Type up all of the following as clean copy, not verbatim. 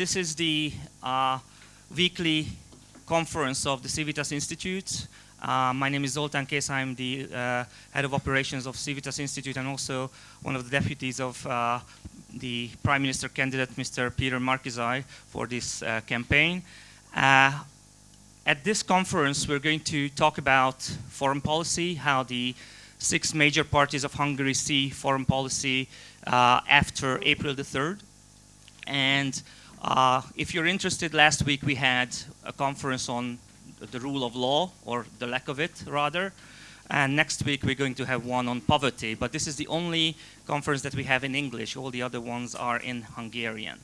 This is the weekly conference of the Civitas Institute. My name is Zoltán Kész. I'm the head of operations of Civitas Institute and also one of the deputies of the Prime Minister candidate, Mr. Péter Marki-Zay, for this campaign. At this conference, we're going to talk about foreign policy, how the 6 major parties of Hungary see foreign policy after April the 3rd. And if you're interested, last week we had a conference on the rule of law, or the lack of it, rather. And next week we're going to have one on poverty. But this is the only conference that we have in English. All the other ones are in Hungarian.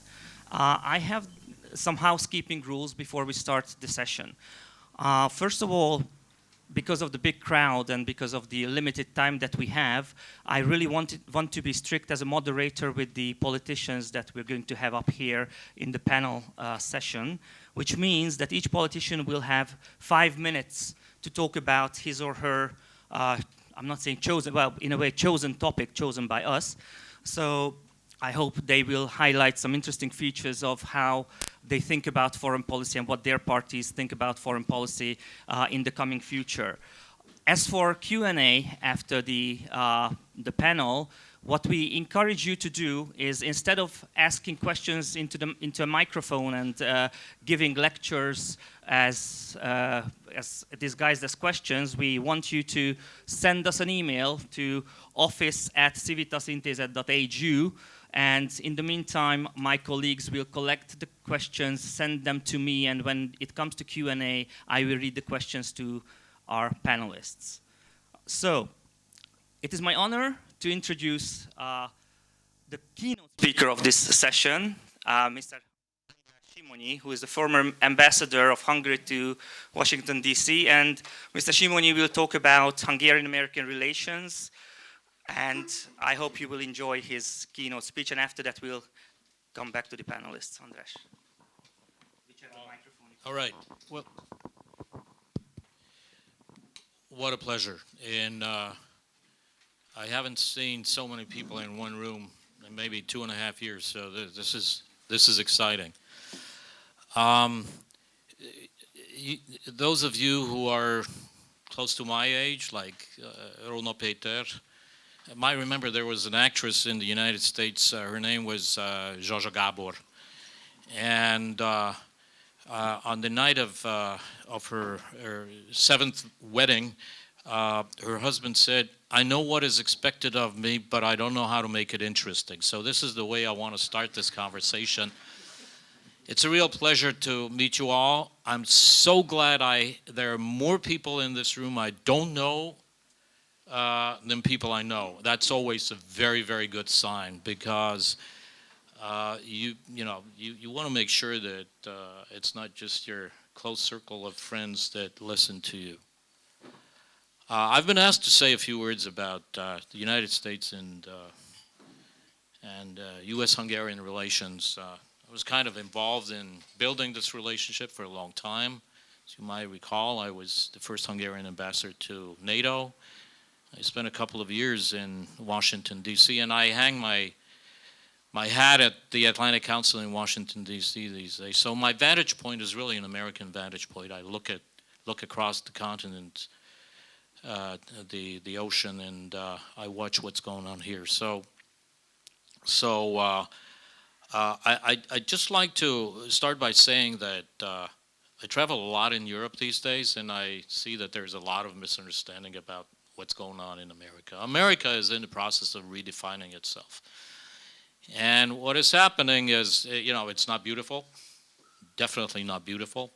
I have some housekeeping rules before we start the session. First of all, because of the big crowd and because of the limited time that we have, I really want to be strict as a moderator with the politicians that we're going to have up here in the panel session, which means that each politician will have 5 minutes to talk about his or her, I'm not saying chosen, well, in a way chosen topic, chosen by us. So I hope they will highlight some interesting features of how they think about foreign policy and what their parties think about foreign policy in the coming future. As for Q&A after the panel, what we encourage you to do is, instead of asking questions into a microphone and giving lectures as disguised as questions, we want you to send us an email to office@civitasintézet.hu. And in the meantime, my colleagues will collect the questions, send them to me, and when it comes to Q&A, I will read the questions to our panelists. So, it is my honor to introduce the keynote speaker of this session, Mr. Simonyi, who is the former ambassador of Hungary to Washington, D.C. And Mr. Simonyi will talk about Hungarian-American relations. And I hope you will enjoy his keynote speech, and after that we'll come back to the panelists. András. All right. Well, what a pleasure. And I haven't seen so many people in one room in maybe 2.5 years, so this is exciting. Those of you who are close to my age, like Péter, might remember there was an actress in the United States. Her name was Gábor, and on the night of her 7th wedding, her husband said, "I know what is expected of me, but I don't know how to make it interesting." So this is the way I want to start this conversation. It's a real pleasure to meet you all. I'm so glad there are more people in this room I don't know than people I know. That's always a very, very good sign, because you want to make sure that it's not just your close circle of friends that listen to you. I've been asked to say a few words about the United States and U.S.-Hungarian relations. I was kind of involved in building this relationship for a long time. As you might recall, I was the first Hungarian ambassador to NATO. I spent a couple of years in Washington, D.C., and I hang my hat at the Atlantic Council in Washington, D.C. these days. So my vantage point is really an American vantage point. I look across the continent, the ocean, and I watch what's going on here. So I'd just like to start by saying that I travel a lot in Europe these days, and I see that there's a lot of misunderstanding about what's going on in America. America is in the process of redefining itself. And what is happening is, it's not beautiful, definitely not beautiful.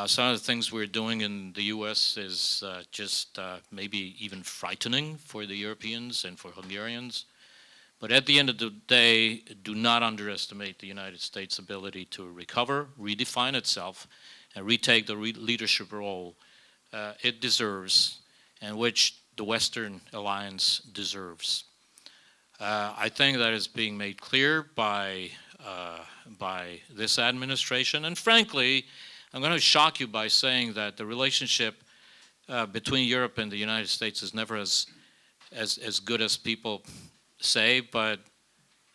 Some of the things we're doing in the US is just maybe even frightening for the Europeans and for Hungarians. But at the end of the day, do not underestimate the United States' ability to recover, redefine itself, and retake the leadership role it deserves, and which the Western alliance deserves. I think that is being made clear by this administration. And frankly, I'm going to shock you by saying that the relationship between Europe and the United States is never as good as people say, but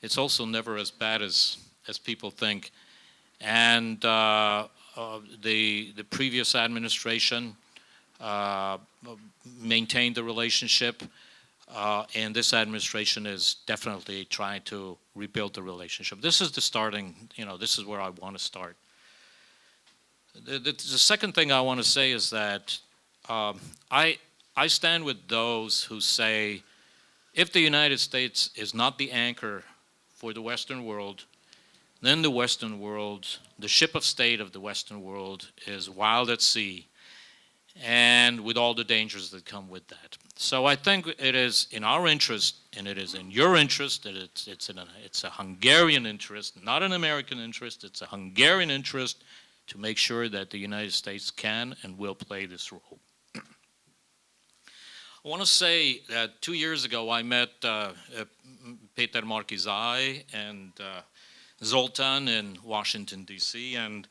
it's also never as bad as people think. And the previous administration maintained the relationship, and this administration is definitely trying to rebuild the relationship. This is the starting, this is where I want to start. The second thing I want to say is that I stand with those who say if the United States is not the anchor for the Western world, then the Western world, the ship of state of the Western world, is wild at sea, and with all the dangers that come with that. So I think it is in our interest, and it is in your interest, that it's a Hungarian interest, not an American interest, it's a Hungarian interest to make sure that the United States can and will play this role. I want to say that 2 years ago I met Péter Marki-Zay and Zoltán in Washington, D.C., and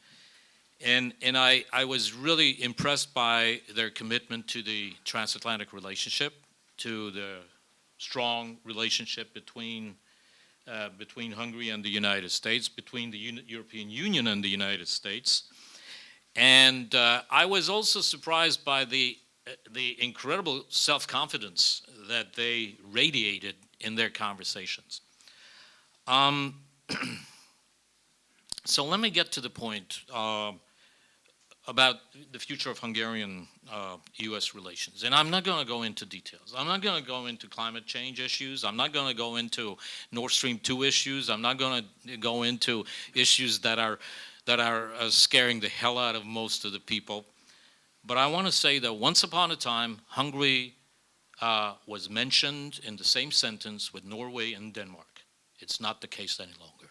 I was really impressed by their commitment to the transatlantic relationship, to the strong relationship between Hungary and the United States, between the European Union and the United States. And I was also surprised by the incredible self-confidence that they radiated in their conversations. So let me get to the point about the future of Hungarian-U.S. relations. And I'm not going to go into details. I'm not going to go into climate change issues. I'm not going to go into Nord Stream 2 issues. I'm not going to go into issues that are scaring the hell out of most of the people. But I want to say that once upon a time, Hungary was mentioned in the same sentence with Norway and Denmark. It's not the case any longer.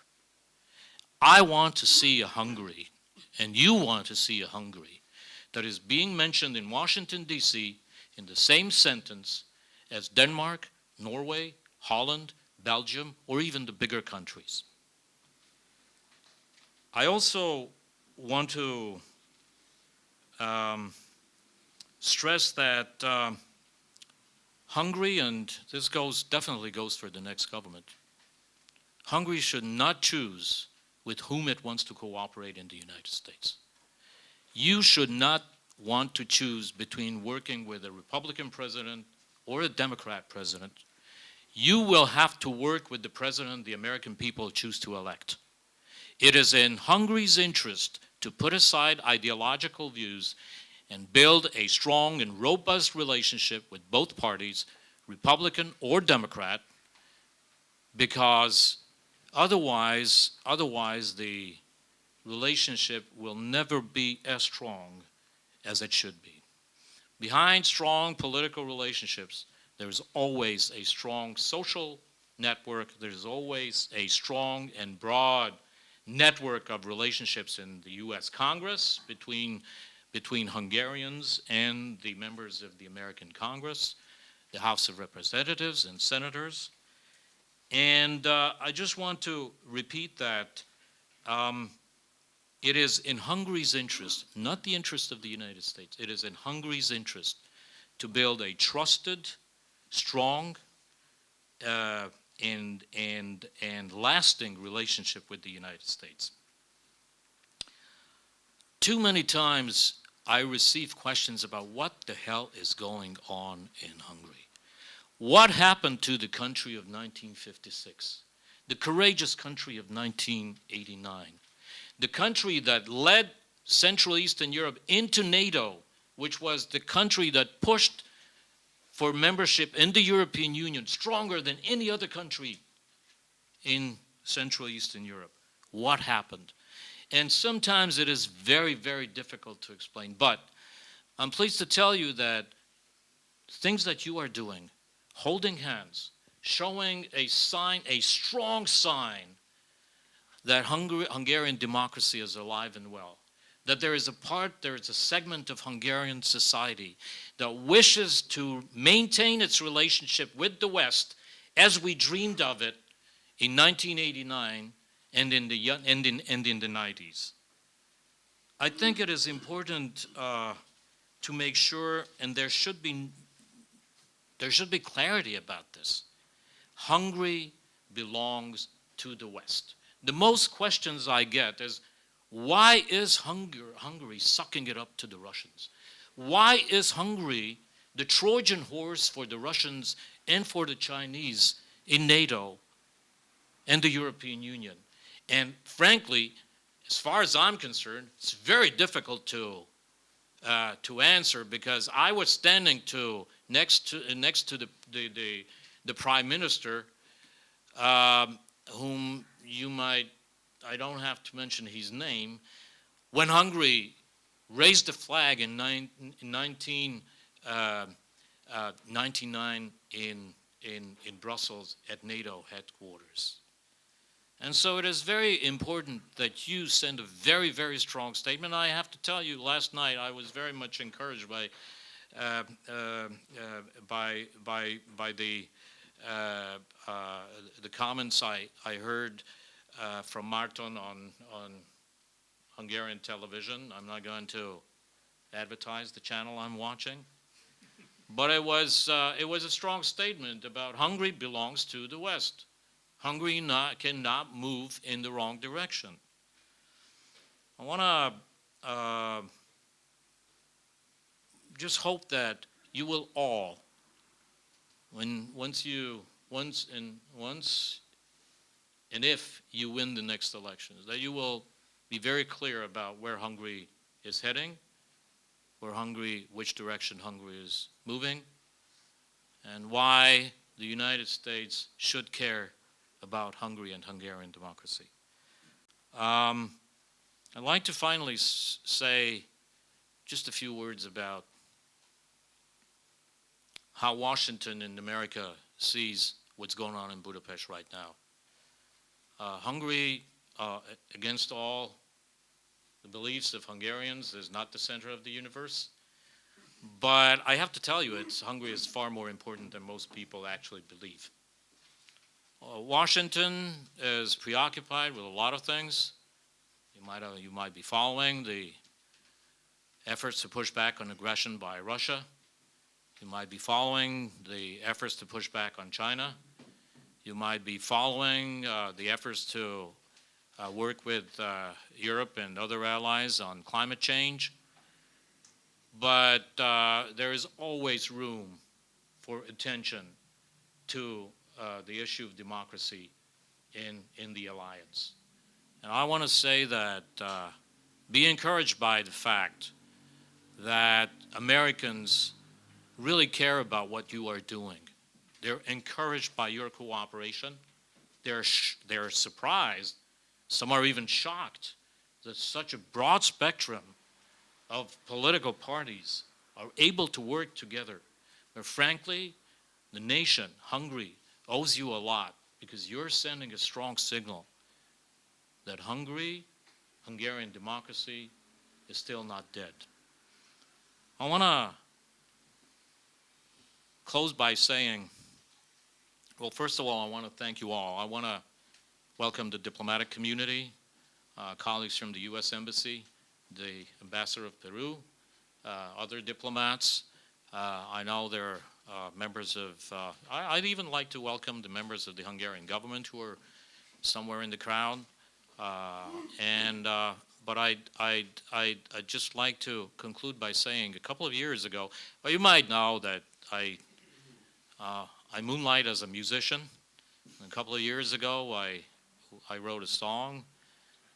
I want to see a Hungary, and you want to see a Hungary, that is being mentioned in Washington, D.C. in the same sentence as Denmark, Norway, Holland, Belgium, or even the bigger countries. I also want to stress that Hungary, and this definitely goes for the next government, Hungary should not choose with whom it wants to cooperate in the United States. You should not want to choose between working with a Republican president or a Democrat president. You will have to work with the president the American people choose to elect. It is in Hungary's interest to put aside ideological views and build a strong and robust relationship with both parties, Republican or Democrat, because otherwise the relationship will never be as strong as it should be. Behind strong political relationships, there's always a strong social network. There's always a strong and broad network of relationships in the U.S. Congress between Hungarians and the members of the American Congress, the House of Representatives and Senators. And I just want to repeat that it is in Hungary's interest, not the interest of the United States, it is in Hungary's interest to build a trusted, strong, and lasting relationship with the United States. Too many times I receive questions about what the hell is going on in Hungary. What happened to the country of 1956? The courageous country of 1989? The country that led Central Eastern Europe into NATO, which was the country that pushed for membership in the European Union stronger than any other country in Central Eastern Europe. What happened? And sometimes it is very, very difficult to explain. But I'm pleased to tell you that things that you are doing, holding hands, showing a sign, a strong sign that Hungarian democracy is alive and well, that there is a segment of Hungarian society that wishes to maintain its relationship with the West as we dreamed of it in 1989 and in the 90s. I think it is important to make sure, and there should be clarity about this. Hungary belongs to the West. The most questions I get is, why is Hungary sucking it up to the Russians? Why is Hungary the Trojan horse for the Russians and for the Chinese in NATO and the European Union? And frankly, as far as I'm concerned, it's very difficult to answer, because I was standing next to the Prime Minister, whom you might, I don't have to mention his name, when Hungary raised the flag in 1999 in Brussels at NATO headquarters. And so it is very important that you send a very, very strong statement. I have to tell you, last night I was very much encouraged by the comments I heard from Márton on Hungarian television. I'm not going to advertise the channel I'm watching, but it was a strong statement about Hungary belongs to the West. Hungary cannot move in the wrong direction. I want to just hope that you will all, once and if you win the next elections, that you will be very clear about where Hungary is heading, which direction Hungary is moving, and why the United States should care about Hungary and Hungarian democracy. I'd like to finally say just a few words about how Washington and America sees what's going on in Budapest right now. Hungary, against all the beliefs of Hungarians, is not the center of the universe. But I have to tell you, Hungary is far more important than most people actually believe. Washington is preoccupied with a lot of things. You might be following the efforts to push back on aggression by Russia. You might be following the efforts to push back on China. You might be following the efforts to work with Europe and other allies on climate change. But there is always room for attention to the issue of democracy in the alliance. And I want to say that be encouraged by the fact that Americans really care about what you are doing. They're encouraged by your cooperation. They're surprised. Some are even shocked that such a broad spectrum of political parties are able to work together. But frankly, the nation, Hungary, owes you a lot, because you're sending a strong signal that Hungarian democracy is still not dead. I want to close by saying, well, first of all, I want to thank you all. I want to welcome the diplomatic community, colleagues from the U.S. Embassy, the ambassador of Peru, other diplomats. I know there are members of, I'd even like to welcome the members of the Hungarian government who are somewhere in the crowd. But I'd just like to conclude by saying, a couple of years ago, well, you might know that I moonlight as a musician. A couple of years ago, I wrote a song.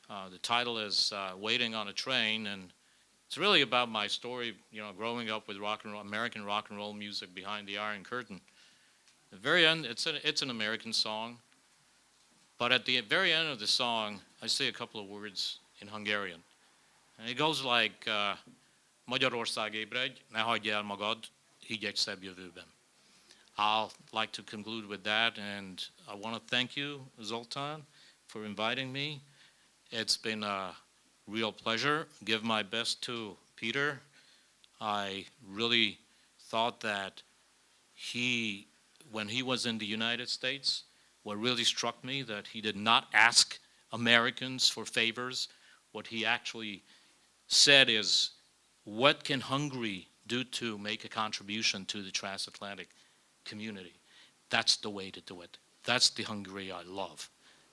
The title is Waiting on a Train, and it's really about my story, growing up with rock and roll, American rock and roll music behind the Iron Curtain. At the very end, it's an American song, but at the very end of the song, I say a couple of words in Hungarian. And it goes like, Magyarország ébredj, ne hagyj el magad, higgy egy szebb jövőben. I'll like to conclude with that, and I want to thank you, Zoltán, for inviting me. It's been a real pleasure. Give my best to Péter. I really thought that when he was in the United States, what really struck me, that he did not ask Americans for favors. What he actually said is, what can Hungary do to make a contribution to the transatlantic community? That's the way to do it. That's the Hungary I love.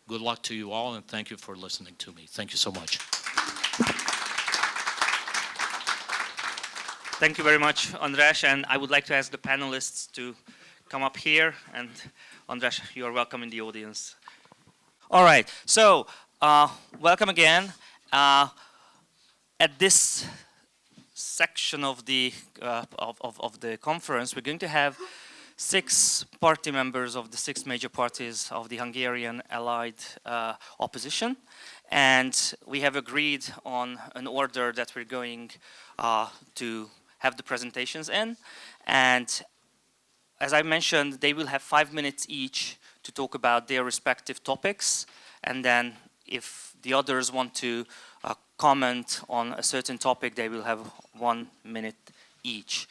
Good luck to you all, and thank you for listening to me. Thank you so much. Thank you very much, András, and I would like to ask the panelists to come up here, and András, you are welcome in the audience. All right, so welcome again. At this section of the conference, we're going to have 6 party members of the 6 major parties of the Hungarian allied opposition, and we have agreed on an order that we're going to have the presentations in. And as I mentioned, they will have 5 minutes each to talk about their respective topics, and then if the others want to comment on a certain topic, they will have 1 minute each.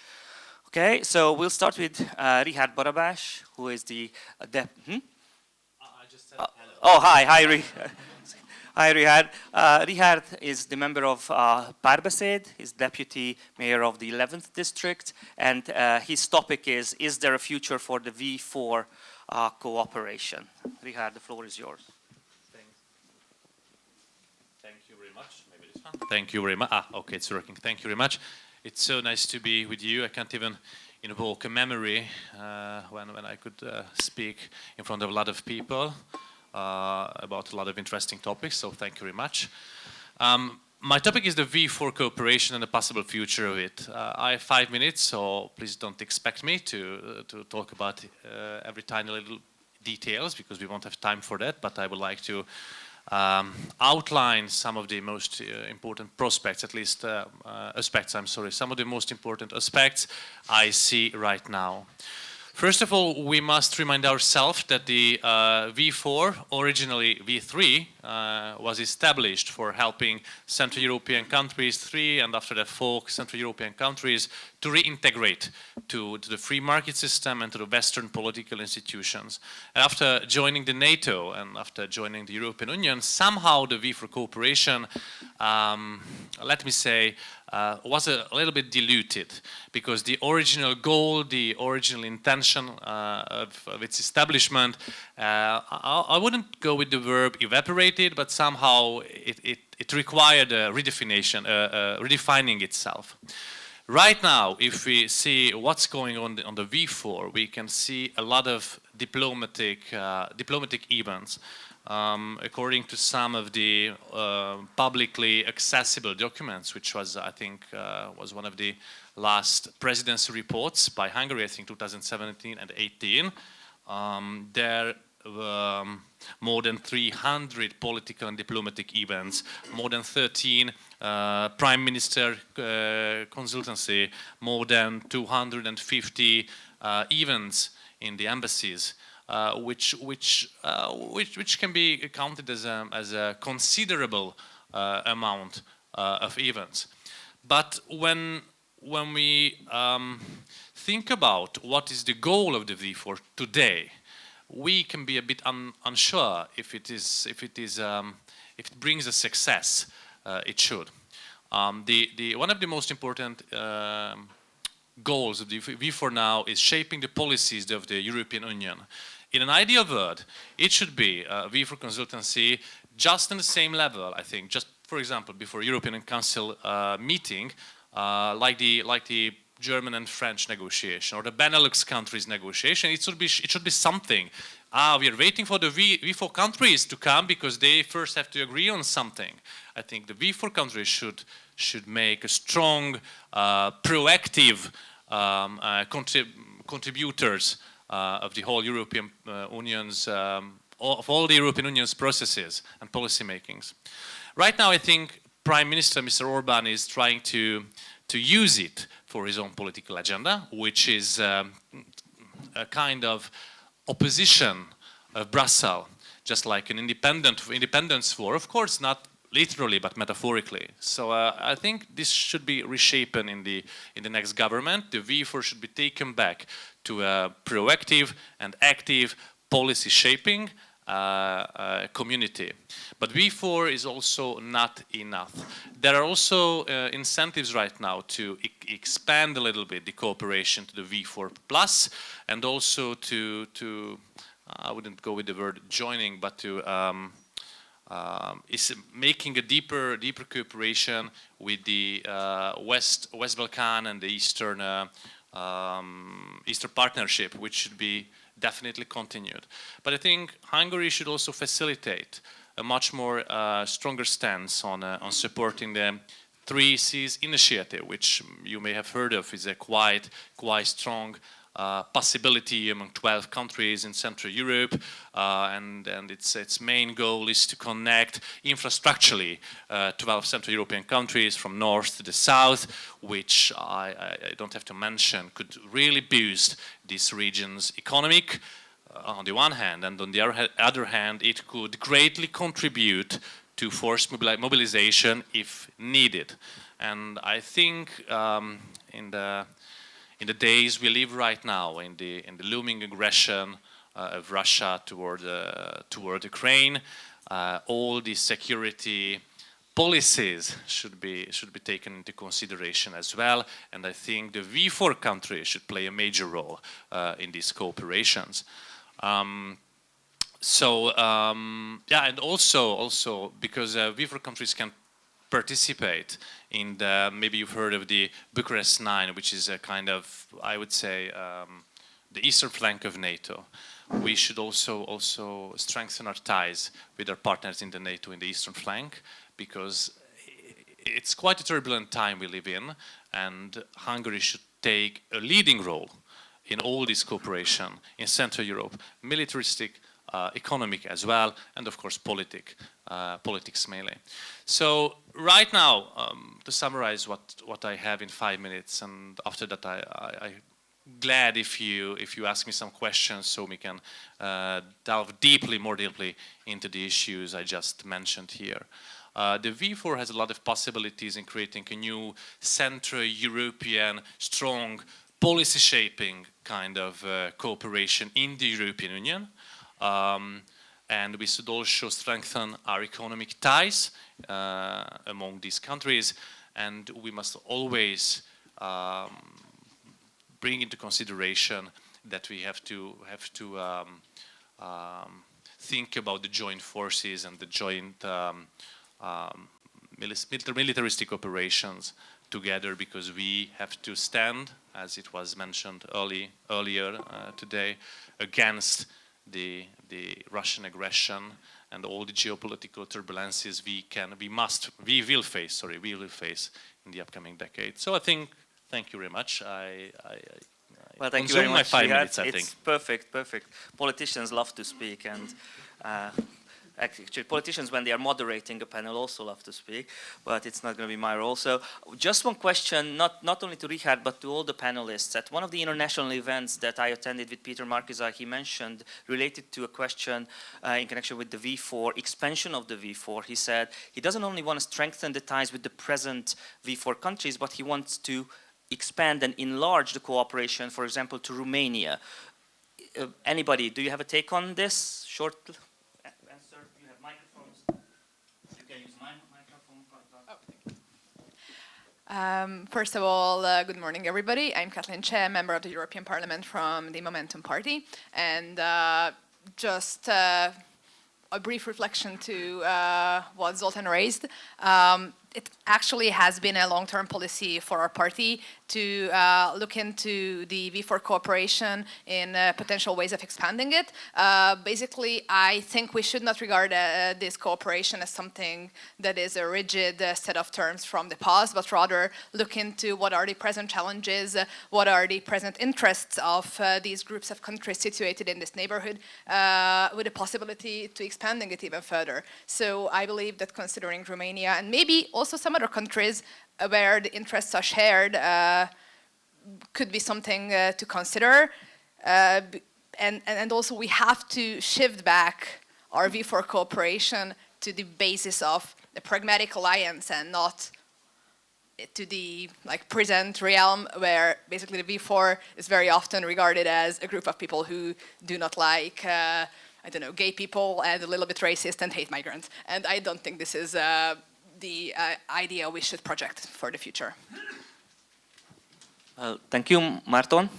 Okay, so we'll start with Richárd Barabás, who is the I just said hello. Oh, hi, hi, Richárd. Richárd is the member of Párbeszéd, he's deputy mayor of the 11th district, and his topic is there a future for the V4 cooperation? Richárd, the floor is yours. Thank you very much. Maybe this one. Thank you very much. Okay, it's working. Thank you very much. It's so nice to be with you. I can't even invoke a memory when I could speak in front of a lot of people about a lot of interesting topics, so thank you very much. My topic is the V4 cooperation and the possible future of it. I have 5 minutes, so please don't expect me to talk about every tiny little details, because we won't have time for that, but I would like to outline some of the most important prospects, at least aspects, I'm sorry, some of the most important aspects I see right now. First of all, we must remind ourselves that the V4, originally V3, was established for helping Central European countries, 3 and after that 4 Central European countries, to reintegrate to the free market system and to the Western political institutions. And after joining the NATO and after joining the European Union, somehow the V4 cooperation, let me say, was a little bit diluted, because the original goal, the original intention of its establishment, I wouldn't go with the verb evaporated, but somehow it required a redefinition, redefining itself. Right now, if we see what's going on the V4, we can see a lot of diplomatic events. According to some of the publicly accessible documents, which was, I think, was one of the last presidency reports by Hungary, I think 2017 and 18, there were more than 300 political and diplomatic events, more than 13 prime minister consultancy, more than 250 events in the embassies. Which can be counted as a considerable amount of events. But when we think about what is the goal of the V4 today, we can be a bit unsure if it brings a success. It should. One of the most important goals of the V4 now is shaping the policies of the European Union. In an ideal world, it should be V4 consultancy just on the same level, I think, just for example, before European Council meeting, like the German and French negotiation or the Benelux countries negotiation. It should be something. We are waiting for the V4 countries to come because they first have to agree on something. I think the V4 countries should make a strong, proactive contributors of the whole European Union's, of all the European Union's processes and policy makings. Right now, I think Prime Minister Mr. Orbán is trying to use it for his own political agenda, which is a kind of opposition of Brussels, just like an independence war. Of course, not literally, but metaphorically. So I think this should be reshapen in the next government. The V4 should be taken back to a proactive and active policy shaping community. But V4 is also not enough. There are also incentives right now to expand a little bit the cooperation to the V4 plus, and also to I wouldn't go with the word joining, but to is making a deeper cooperation with the West Balkan and the Eastern Partnership, which should be definitely continued. But I think Hungary should also facilitate a much more stronger stance on supporting the 3 Cs initiative, which you may have heard of, is a quite strong possibility among 12 countries in Central Europe, and its main goal is to connect infrastructurally 12 Central European countries from north to the south, which I don't have to mention could really boost this region's economic on the one hand, and on the other hand it could greatly contribute to force mobilization if needed. And I think in the days we live right now, in the looming aggression of Russia toward Ukraine, all the security policies should be taken into consideration as well. And I think the V4 countries should play a major role in these cooperations. Yeah, and also because V4 countries can participate in the, maybe you've heard of the Bucharest 9, which is a kind of, I would say, the eastern flank of NATO. We should also strengthen our ties with our partners in the NATO in the eastern flank, because it's quite a turbulent time we live in, and Hungary should take a leading role in all this cooperation in Central Europe, militaristic, economic as well, and of course politics mainly. So right now, to summarize what I have in 5 minutes, and after that I'm glad if you ask me some questions so we can delve more deeply into the issues I just mentioned here. The V4 has a lot of possibilities in creating a new Central European strong policy shaping kind of cooperation in the European Union. And we should also strengthen our economic ties among these countries, and we must always bring into consideration that we have to think about the joint forces and the joint militaristic operations together, because we have to stand, as it was mentioned earlier today, against the Russian aggression and all the geopolitical turbulences we will face in the upcoming decade. So I think, thank you very much. Well, thank you very much. My 5 minutes, I think. It's perfect. Politicians love to speak, and actually politicians, when they are moderating a panel, also love to speak, but it's not going to be my role. So just one question, not only to Richárd, but to all the panelists. At one of the international events that I attended with Péter Marki-Zay, he mentioned, related to a question in connection with the V4, expansion of the V4, he said he doesn't only want to strengthen the ties with the present V4 countries, but he wants to expand and enlarge the cooperation, for example, to Romania. Anybody, do you have a take on this? Short answer. You have microphones. You can use my microphone. First of all, good morning, everybody. I'm Kathleen Che, member of the European Parliament from the Momentum Party, and just a brief reflection to what Zoltán raised. It actually has been a long-term policy for our party to look into the V4 cooperation in potential ways of expanding it. Basically, I think we should not regard this cooperation as something that is a rigid set of terms from the past, but rather look into what are the present challenges, what are the present interests of these groups of countries situated in this neighborhood, with the possibility to expanding it even further. So I believe that considering Romania and maybe also some other countries where the interests are shared could be something to consider. And also we have to shift back our V4 cooperation to the basis of the pragmatic alliance and not to the present realm where basically the V4 is very often regarded as a group of people who do not like I don't know, gay people and a little bit racist and hate migrants. And I don't think this is the idea we should project for the future. Thank you, Márton.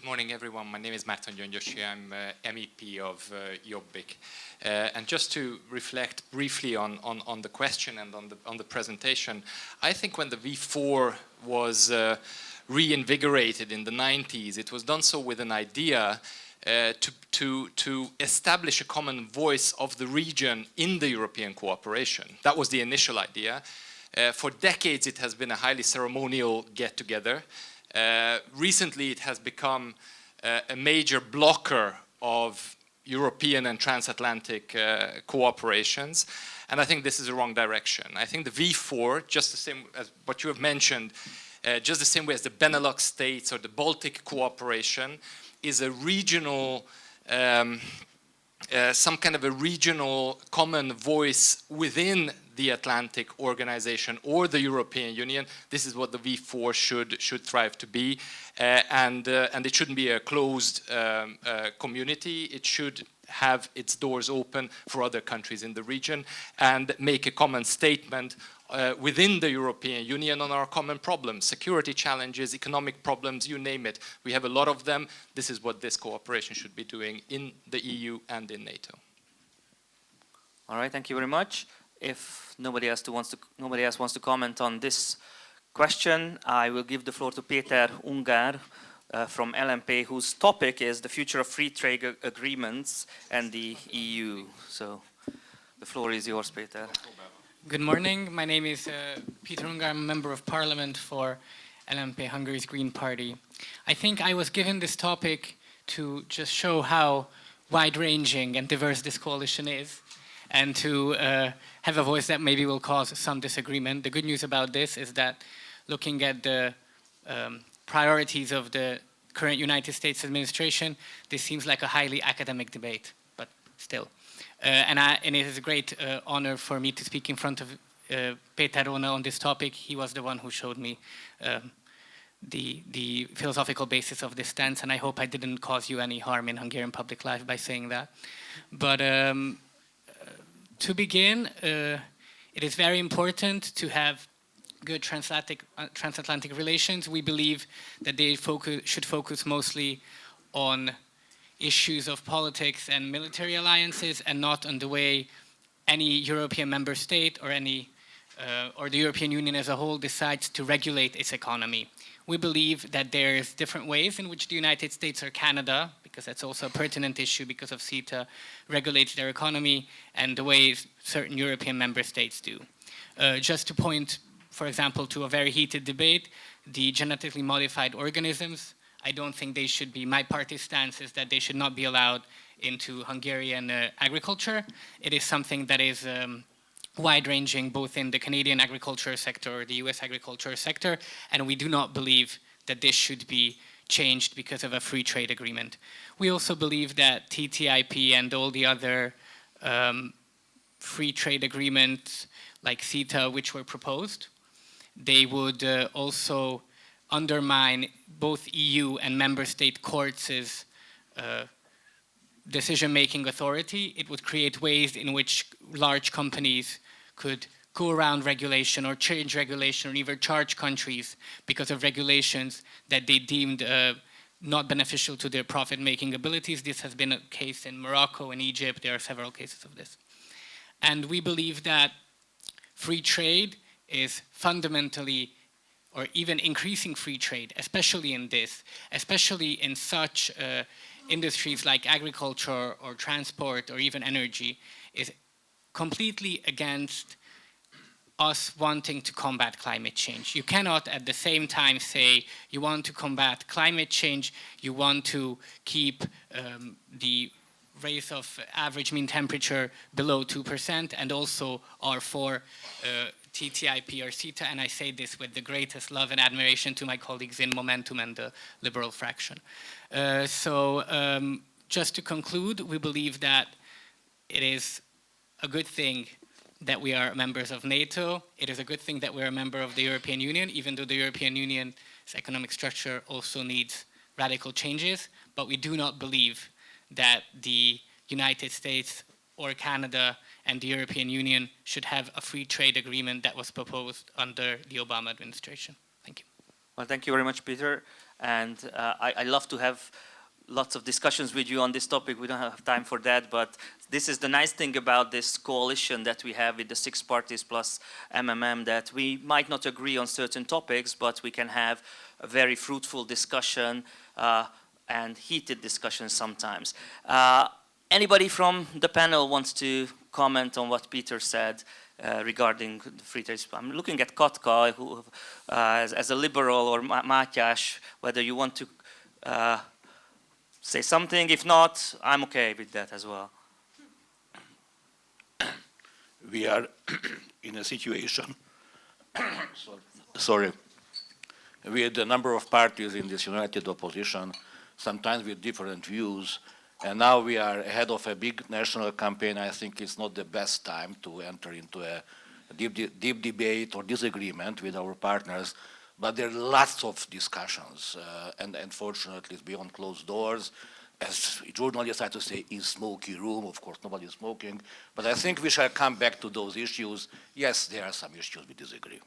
morning, everyone. My name is Márton Gyöngyösi. I'm MEP of Jobbik. And just to reflect briefly on the question and on the presentation, I think when the V4 was reinvigorated in the 90s, it was done so with an idea to establish a common voice of the region in the European cooperation. That was the initial idea. For decades, it has been a highly ceremonial get-together. Recently, it has become a major blocker of European and transatlantic cooperations, and I think this is the wrong direction. I think the V4, just the same as what you have mentioned, just the same way as the Benelux states or the Baltic cooperation, is a regional, some kind of a regional common voice within the Atlantic organization or the European Union. This is what the V4 should thrive to be, and it shouldn't be a closed community. It should have its doors open for other countries in the region and make a common statement within the European Union on our common problems, security challenges, economic problems, you name it. We have a lot of them. This is what this cooperation should be doing in the EU and in NATO. All right, thank you very much. If nobody else wants to comment on this question, I will give the floor to Péter Ungár from LMP, whose topic is the future of free trade agreements and the EU. So the floor is yours, Péter. Good morning. My name is Péter Ungár. I'm a member of parliament for LMP, Hungary's Green Party. I think I was given this topic to just show how wide-ranging and diverse this coalition is, and to have a voice that maybe will cause some disagreement. The good news about this is that looking at the priorities of the current United States administration, this seems like a highly academic debate, but still. And it is a great honor for me to speak in front of Péter on this topic. He was the one who showed me the philosophical basis of this stance, and I hope I didn't cause you any harm in Hungarian public life by saying that. But to begin, it is very important to have good transatlantic relations. We believe that they should focus mostly on issues of politics and military alliances, and not on the way any European member state or or the European Union as a whole decides to regulate its economy. We believe that there's different ways in which the United States or Canada, because that's also a pertinent issue because of CETA, regulates their economy, and the ways certain European member states do. Just to point, for example, to a very heated debate, the genetically modified organisms, I don't think they should be, my party's stance is that they should not be allowed into Hungarian agriculture. It is something that is wide-ranging both in the Canadian agriculture sector or the US agriculture sector, and we do not believe that this should be changed because of a free trade agreement. We also believe that TTIP and all the other free trade agreements like CETA, which were proposed, they would also undermine both EU and member state courts' decision-making authority. It would create ways in which large companies could go around regulation or change regulation or even charge countries because of regulations that they deemed not beneficial to their profit-making abilities. This has been a case in Morocco and Egypt. There are several cases of this. And we believe that free trade is fundamentally, or even increasing free trade, especially in such industries like agriculture or transport or even energy, is completely against us wanting to combat climate change. You cannot at the same time say you want to combat climate change, you want to keep the raise of average mean temperature below 2%, and also are for TTIP or CETA, and I say this with the greatest love and admiration to my colleagues in Momentum and the Liberal fraction. Just to conclude, we believe that it is a good thing that we are members of NATO. It is a good thing that we're a member of the European Union, even though the European Union's economic structure also needs radical changes, but we do not believe that the United States or Canada and the European Union should have a free trade agreement that was proposed under the Obama administration. Thank you. Well, thank you very much, Peter. And I love to have lots of discussions with you on this topic. We don't have time for that, but this is the nice thing about this coalition that we have with the 6 parties plus MMM, that we might not agree on certain topics, but we can have a very fruitful discussion and heated discussion sometimes. Anybody from the panel wants to comment on what Peter said regarding the free trade? I'm looking at Katka, who, as a liberal, or Mátyás, whether you want to say something. If not, I'm okay with that as well. We are in a situation, sorry, with a number of parties in this united opposition, sometimes with different views, and now we are ahead of a big national campaign. I think it's not the best time to enter into a deep debate or disagreement with our partners, but there are lots of discussions, and unfortunately it's beyond closed doors. As journalists like to say, in smoky room, of course nobody is smoking, but I think we shall come back to those issues. Yes, there are some issues we disagree.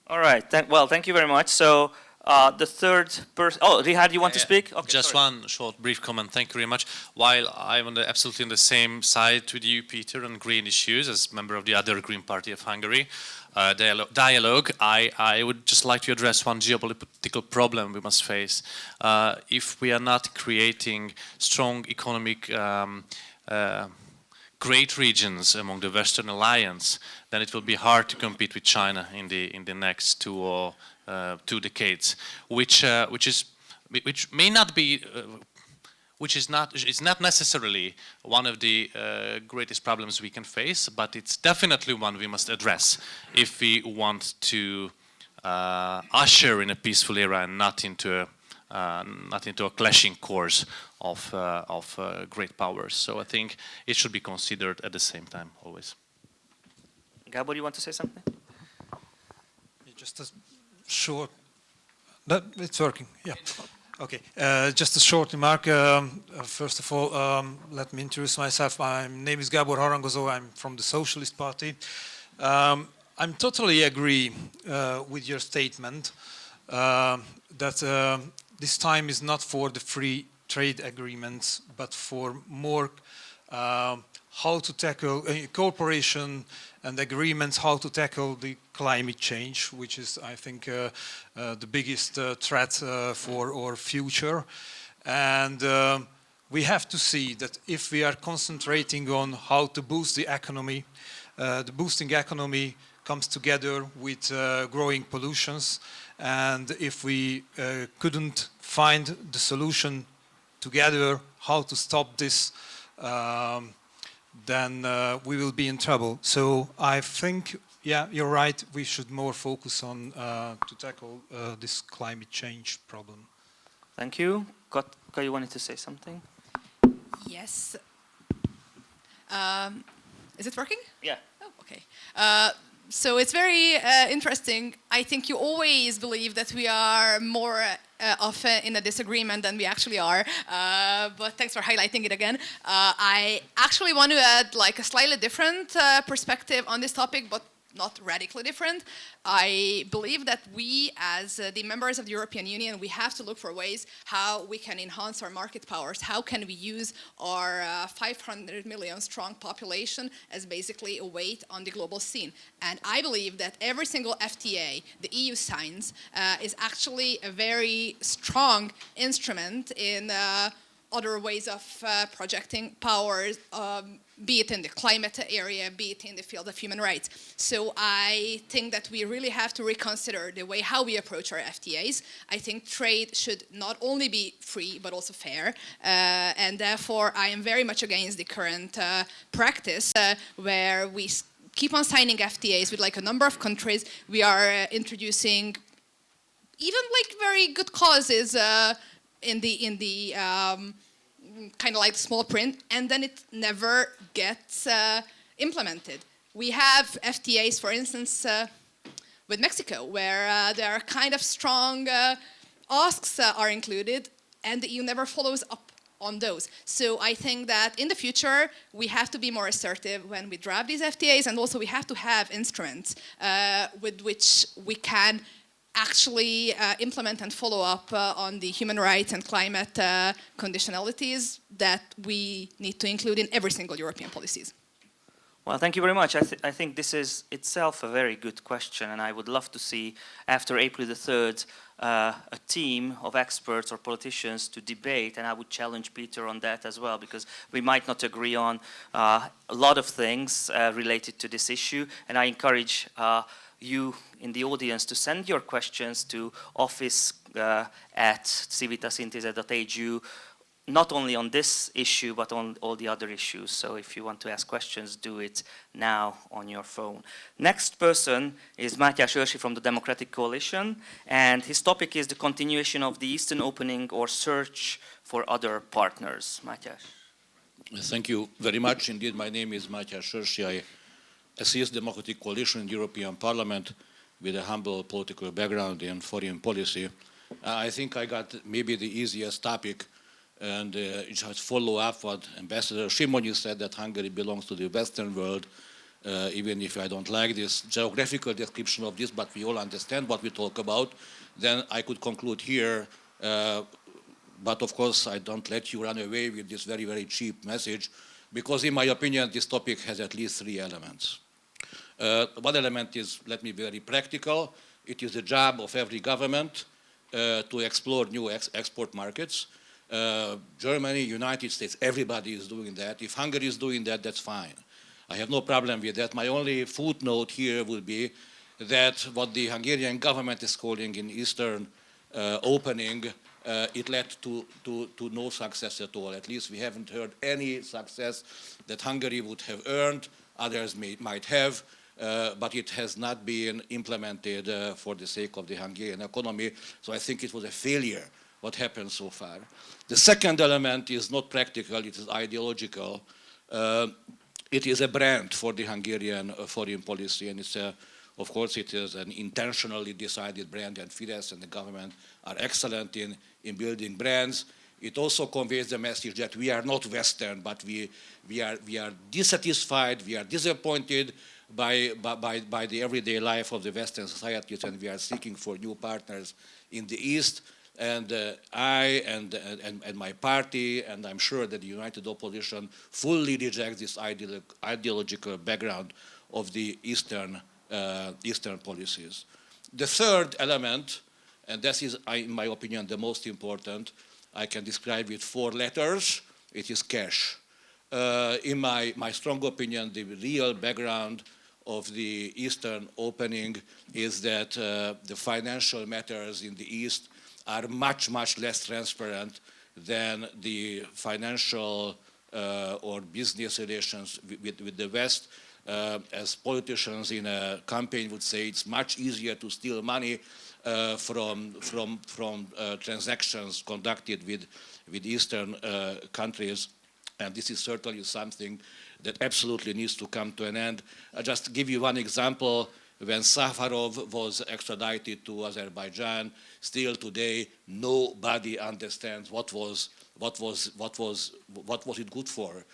All right, well, thank you very much. So the third person, oh, Richárd, you want to speak? Okay, just one short brief comment, thank you very much. While I'm absolutely on the same side with you, Peter, on green issues, as member of the other Green Party of Hungary, dialogue, I would just like to address one geopolitical problem we must face. If we are not creating strong economic great regions among the Western Alliance, then it will be hard to compete with China in the next 2 decades, which may not be, it's not necessarily one of the greatest problems we can face, but it's definitely one we must address if we want to usher in a peaceful era and not into a clashing course of great powers. So I think it should be considered at the same time always. Gábor, you want to say something? Just a short. No, it's working. Yeah. Okay. Just a short remark. First of all, let me introduce myself. My name is Gábor Harangozó. I'm from the Socialist Party. I'm totally agree with your statement that this time is not for the free trade agreements, but for more how to tackle cooperation and agreements, how to tackle the climate change, which is, I think, the biggest threat for our future. And we have to see that if we are concentrating on how to boost the economy, the boosting economy comes together with growing pollutions. And if we couldn't find the solution together, how to stop this, then we will be in trouble. So I think, yeah, you're right. We should more focus on to tackle this climate change problem. Thank you. Katka, you wanted to say something? Yes. Is it working? Yeah. Oh, okay. So it's very interesting. I think you always believe that we are more often in a disagreement than we actually are. But thanks for highlighting it again. I actually want to add like a slightly different perspective on this topic, but not radically different. I believe that we, as the members of the European Union, we have to look for ways how we can enhance our market powers. How can we use our 500 million strong population as basically a weight on the global scene? And I believe that every single FTA the EU signs is actually a very strong instrument in other ways of projecting powers, be it in the climate area, be it in the field of human rights. So I think that we really have to reconsider the way how we approach our FTAs. I think trade should not only be free, but also fair. And therefore, I am very much against the current practice where we keep on signing FTAs with like a number of countries. We are introducing even like very good causes in the kind of like small print, and then it never gets implemented. We have FTAs, for instance, with Mexico, where there are kind of strong asks are included, and the EU never follows up on those. So I think that in the future, we have to be more assertive when we draft these FTAs, and also we have to have instruments with which we can actually implement and follow up on the human rights and climate conditionalities that we need to include in every single European policies. Well, thank you very much. I think this is itself a very good question, and I would love to see, after April the 3rd, a team of experts or politicians to debate, and I would challenge Peter on that as well, because we might not agree on a lot of things related to this issue, and I encourage you in the audience to send your questions to office@civitasintézet.hu, not only on this issue, but on all the other issues. So if you want to ask questions, do it now on your phone. Next person is Mátyás Eörsi from the Democratic Coalition, and his topic is the continuation of the Eastern opening or search for other partners. Mátyás. Thank you very much. Indeed, my name is Mátyás Eörsi. I assist the Democratic Coalition in the European Parliament with a humble political background in foreign policy. I think I got maybe the easiest topic, and just follow up what Ambassador Simonyi said, that Hungary belongs to the Western world, even if I don't like this geographical description of this, but we all understand what we talk about. Then I could conclude here, but of course I don't let you run away with this very, very cheap message, because in my opinion this topic has at least 3 elements. One element is, let me be very practical, it is the job of every government to explore new export markets. Germany, United States, everybody is doing that. If Hungary is doing that, that's fine. I have no problem with that. My only footnote here would be that what the Hungarian government is calling in Eastern opening, it led to no success at all. At least we haven't heard any success that Hungary would have earned. Others might have, but it has not been implemented for the sake of the Hungarian economy. So I think it was a failure what happened so far. The second element is not practical, it is ideological. It is a brand for the Hungarian foreign policy, and it's of course it is an intentionally decided brand, and Fidesz and the government are excellent in building brands. It also conveys the message that we are not Western, but we are dissatisfied, we are disappointed by the everyday life of the Western societies, and we are seeking for new partners in the East. And I and my party, and I'm sure that the United Opposition fully rejects this ideological background of the Eastern policies. The third element, and this is, in my opinion, the most important, I can describe it 4 letters. It is cash. In my strong opinion, the real background of the Eastern opening is that the financial matters in the East are much, much less transparent than the financial or business relations with the West. As politicians in a campaign would say, it's much easier to steal money from transactions conducted with Eastern countries. And this is certainly something that absolutely needs to come to an end. I'll just give you one example. When Safarov was extradited to Azerbaijan, still today nobody understands what was it good for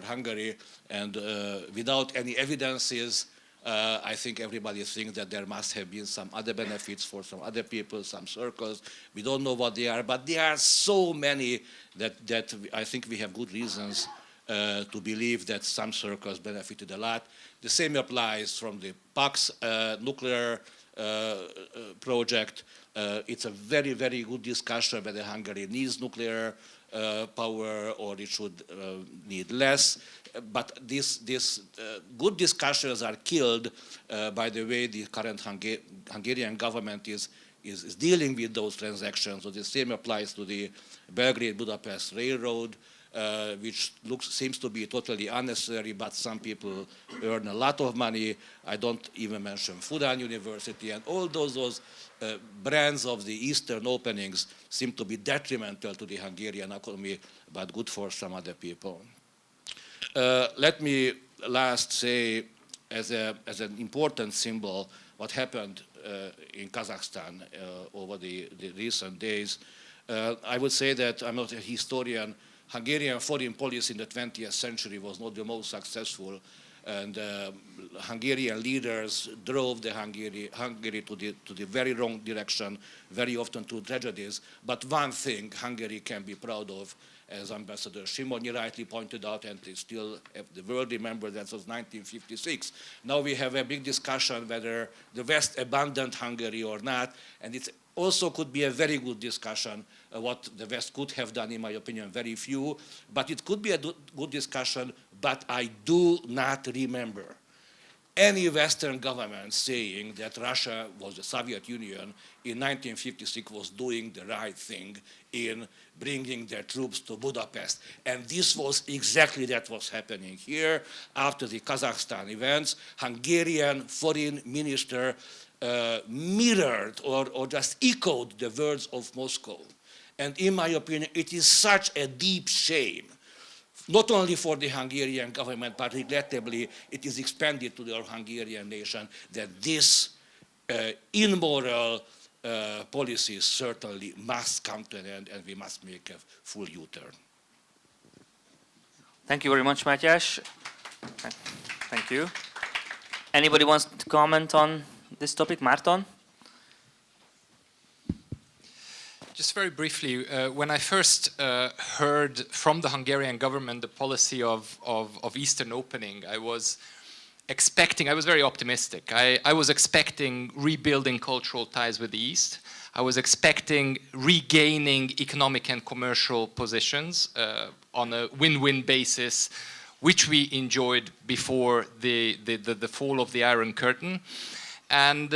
Hungary, and without any evidences, I think everybody thinks that there must have been some other benefits for some other people, some circles. We don't know what they are, but there are so many that I think we have good reasons to believe that some circles benefited a lot. The same applies from the Pax nuclear project. It's a very, very good discussion whether Hungary needs nuclear power or it should need less. But these good discussions are killed by the way the current Hungarian government is dealing with those transactions. So the same applies to the Belgrade-Budapest Railroad, which seems to be totally unnecessary, but some people earn a lot of money. I don't even mention Fudan University, and all those brands of the Eastern openings seem to be detrimental to the Hungarian economy, but good for some other people. Let me last say, as an important symbol, what happened in Kazakhstan over the recent days. I would say that I'm not a historian. Hungarian foreign policy in the 20th century was not the most successful, and Hungarian leaders drove the Hungary to the very wrong direction, very often to tragedies. But one thing Hungary can be proud of, as Ambassador Simonyi rightly pointed out, and they still have the world remember that was 1956. Now we have a big discussion whether the West abandoned Hungary or not, and it also could be a very good discussion what the West could have done, in my opinion, very few, but it could be a good discussion, but I do not remember any Western government saying that Russia was the Soviet Union in 1956 was doing the right thing in bringing their troops to Budapest. And this was exactly that was happening here. After the Kazakhstan events, Hungarian foreign minister mirrored or just echoed the words of Moscow. And in my opinion, it is such a deep shame, not only for the Hungarian government, but regrettably, it is expanded to the Hungarian nation, that this immoral policy certainly must come to an end, and we must make a full U-turn. Thank you very much, Mátyás. Thank you. Anybody wants to comment on this topic? Márton? Just very briefly, when I first heard from the Hungarian government the policy of Eastern opening, I was very optimistic. I was expecting rebuilding cultural ties with the East. I was expecting regaining economic and commercial positions on a win-win basis, which we enjoyed before the fall of the Iron Curtain. And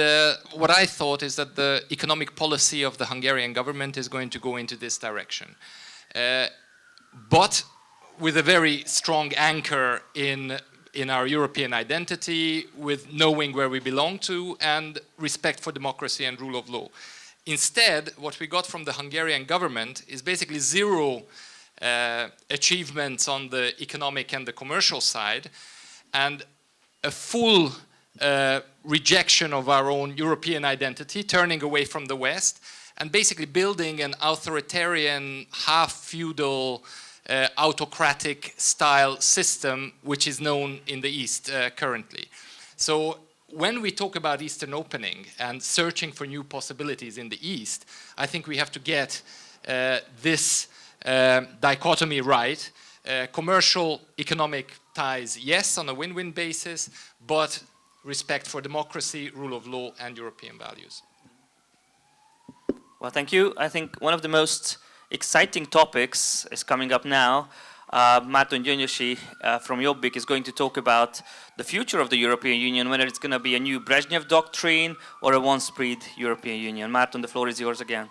what I thought is that the economic policy of the Hungarian government is going to go into this direction. But with a very strong anchor in our European identity, with knowing where we belong to, and respect for democracy and rule of law. Instead, what we got from the Hungarian government is basically zero achievements on the economic and the commercial side, and a full rejection of our own European identity, turning away from the West, and basically building an authoritarian, half-feudal, autocratic style system, which is known in the East currently. So when we talk about Eastern opening and searching for new possibilities in the East, I think we have to get this dichotomy right. Commercial, economic ties, yes, on a win-win basis, but respect for democracy, rule of law, and European values. Well, thank you. I think one of the most exciting topics is coming up now. Márton Gyöngyösi from Jobbik is going to talk about the future of the European Union, whether it's going to be a new Brezhnev Doctrine or a one-speed European Union. Márton, the floor is yours again.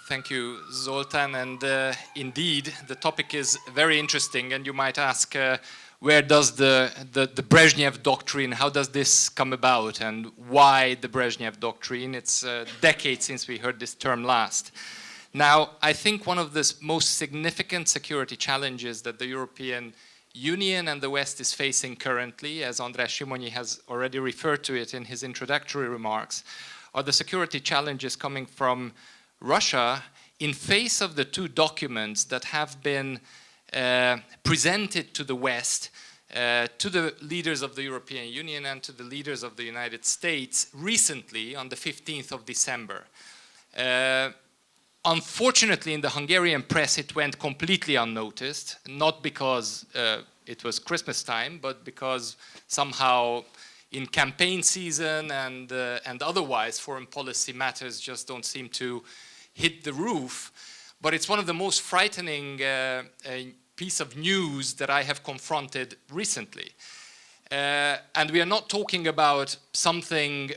Thank you, Zoltán. And indeed, the topic is very interesting. And you might ask, where does the Brezhnev Doctrine, how does this come about? And why the Brezhnev Doctrine? It's decades since we heard this term last. Now, I think one of the most significant security challenges that the European Union and the West is facing currently, as András Simonyi has already referred to it in his introductory remarks, are the security challenges coming from Russia in face of the two documents that have been presented to the West, to the leaders of the European Union and to the leaders of the United States recently on the 15th of December. Unfortunately, in the Hungarian press, it went completely unnoticed, not because it was Christmas time, but because somehow in campaign season and otherwise foreign policy matters just don't seem to hit the roof. But it's one of the most frightening piece of news that I have confronted recently. And we are not talking about something,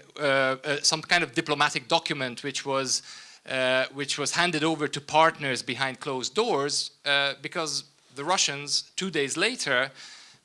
some kind of diplomatic document which was handed over to partners behind closed doors, because the Russians, 2 days later,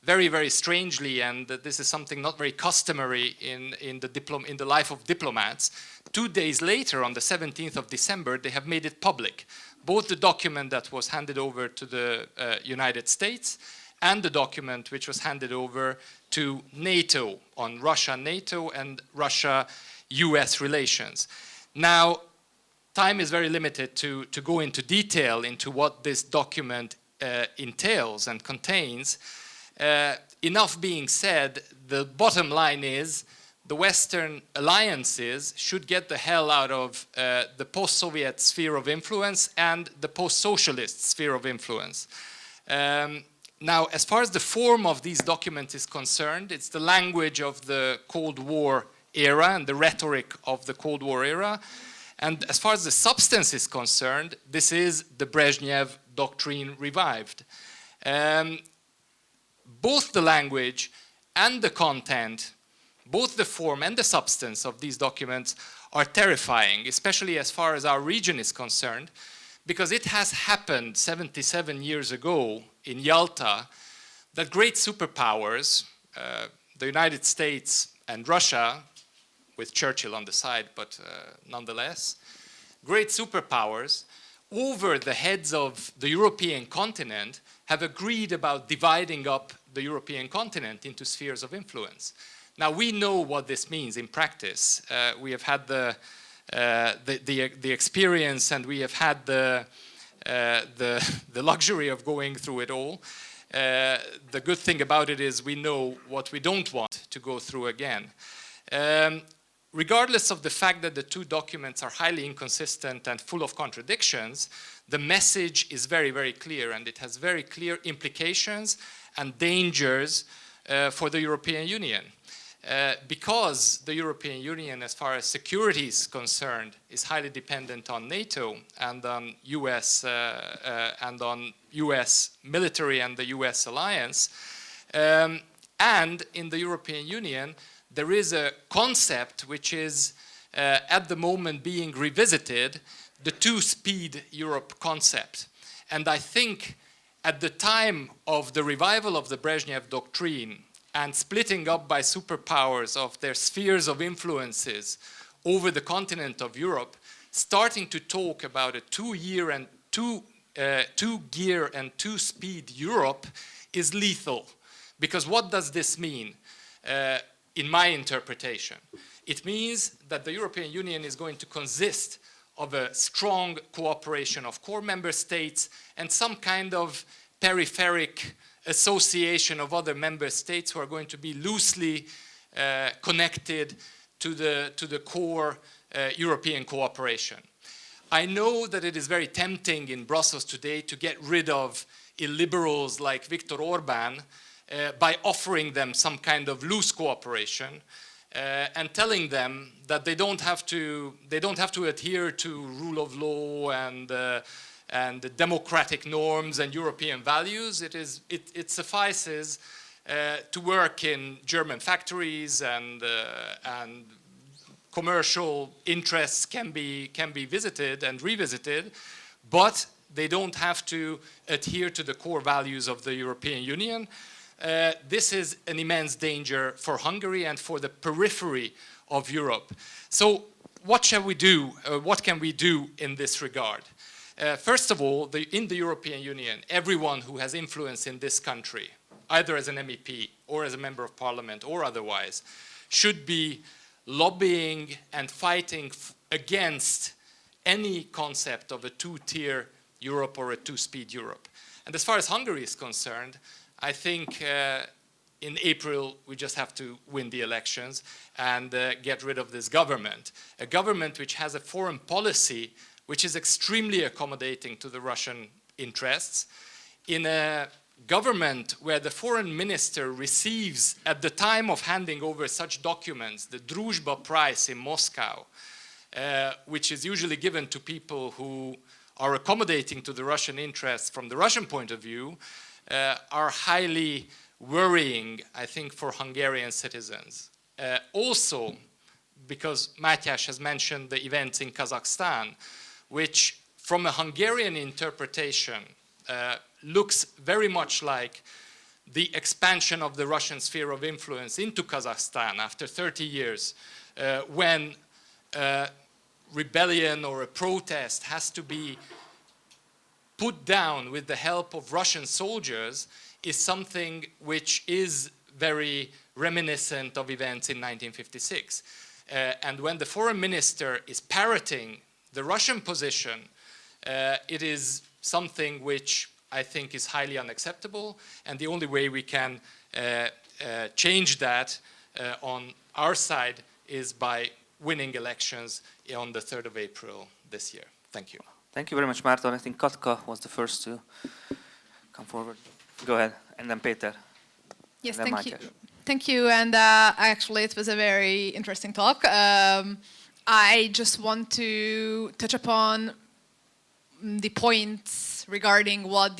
very, very strangely, and this is something not very customary in the life of diplomats, 2 days later, on the 17th of December, they have made it public. Both the document that was handed over to the United States and the document which was handed over to NATO on Russia-NATO and Russia-US relations. Now, time is very limited to go into detail into what this document entails and contains. Enough being said, the bottom line is the Western alliances should get the hell out of the post-Soviet sphere of influence and the post-socialist sphere of influence. Now, as far as the form of these documents is concerned, it's the language of the Cold War era and the rhetoric of the Cold War era. And as far as the substance is concerned, this is the Brezhnev Doctrine revived. Both the language and the content, both the form and the substance of these documents are terrifying, especially as far as our region is concerned, because it has happened 77 years ago in Yalta that great superpowers, the United States and Russia, with Churchill on the side, but nonetheless, great superpowers over the heads of the European continent have agreed about dividing up the European continent into spheres of influence. Now, we know what this means in practice. We have had the experience, and we have had the luxury of going through it all. The good thing about it is we know what we don't want to go through again. Regardless of the fact that the two documents are highly inconsistent and full of contradictions, the message is very, very clear, and it has very clear implications and dangers for the European Union. Because the European Union, as far as security is concerned, is highly dependent on NATO and on US military and the US alliance, and in the European Union, there is a concept which is at the moment being revisited, the two-speed Europe concept. And I think at the time of the revival of the Brezhnev Doctrine and splitting up by superpowers of their spheres of influences over the continent of Europe, starting to talk about a two-gear and two-speed Europe is lethal. Because what does this mean? In my interpretation, it means that the European Union is going to consist of a strong cooperation of core member states and some kind of peripheric association of other member states who are going to be loosely connected to the core European cooperation. I know that it is very tempting in Brussels today to get rid of illiberals like Viktor Orbán by offering them some kind of loose cooperation and telling them that they don't have to adhere to rule of law and democratic norms and European values. It suffices to work in German factories and commercial interests can be visited and revisited, but they don't have to adhere to the core values of the European Union. This is an immense danger for Hungary and for the periphery of Europe. So what shall we do? What can we do in this regard? First of all, in the European Union, everyone who has influence in this country, either as an MEP or as a member of parliament or otherwise, should be lobbying and fighting against any concept of a two-tier Europe or a two-speed Europe. And as far as Hungary is concerned, I think in April we just have to win the elections and get rid of this government. A government which has a foreign policy which is extremely accommodating to the Russian interests. In a government where the foreign minister receives, at the time of handing over such documents, the Druzhba Prize in Moscow, which is usually given to people who are accommodating to the Russian interests from the Russian point of view, are highly worrying, I think, for Hungarian citizens. Also, because Mátyás has mentioned the events in Kazakhstan, which from a Hungarian interpretation looks very much like the expansion of the Russian sphere of influence into Kazakhstan after 30 years, when a rebellion or a protest has to be put down with the help of Russian soldiers, is something which is very reminiscent of events in 1956. And when the foreign minister is parroting The Russian position, it is something which I think is highly unacceptable, and the only way we can change that on our side is by winning elections on the 3rd of April this year. Thank you. Thank you very much, Márton. I think Katka was the first to come forward. Go ahead, and then Péter. Yes, and then thank you. Mátyás. Thank you, and actually it was a very interesting talk. I just want to touch upon the points regarding what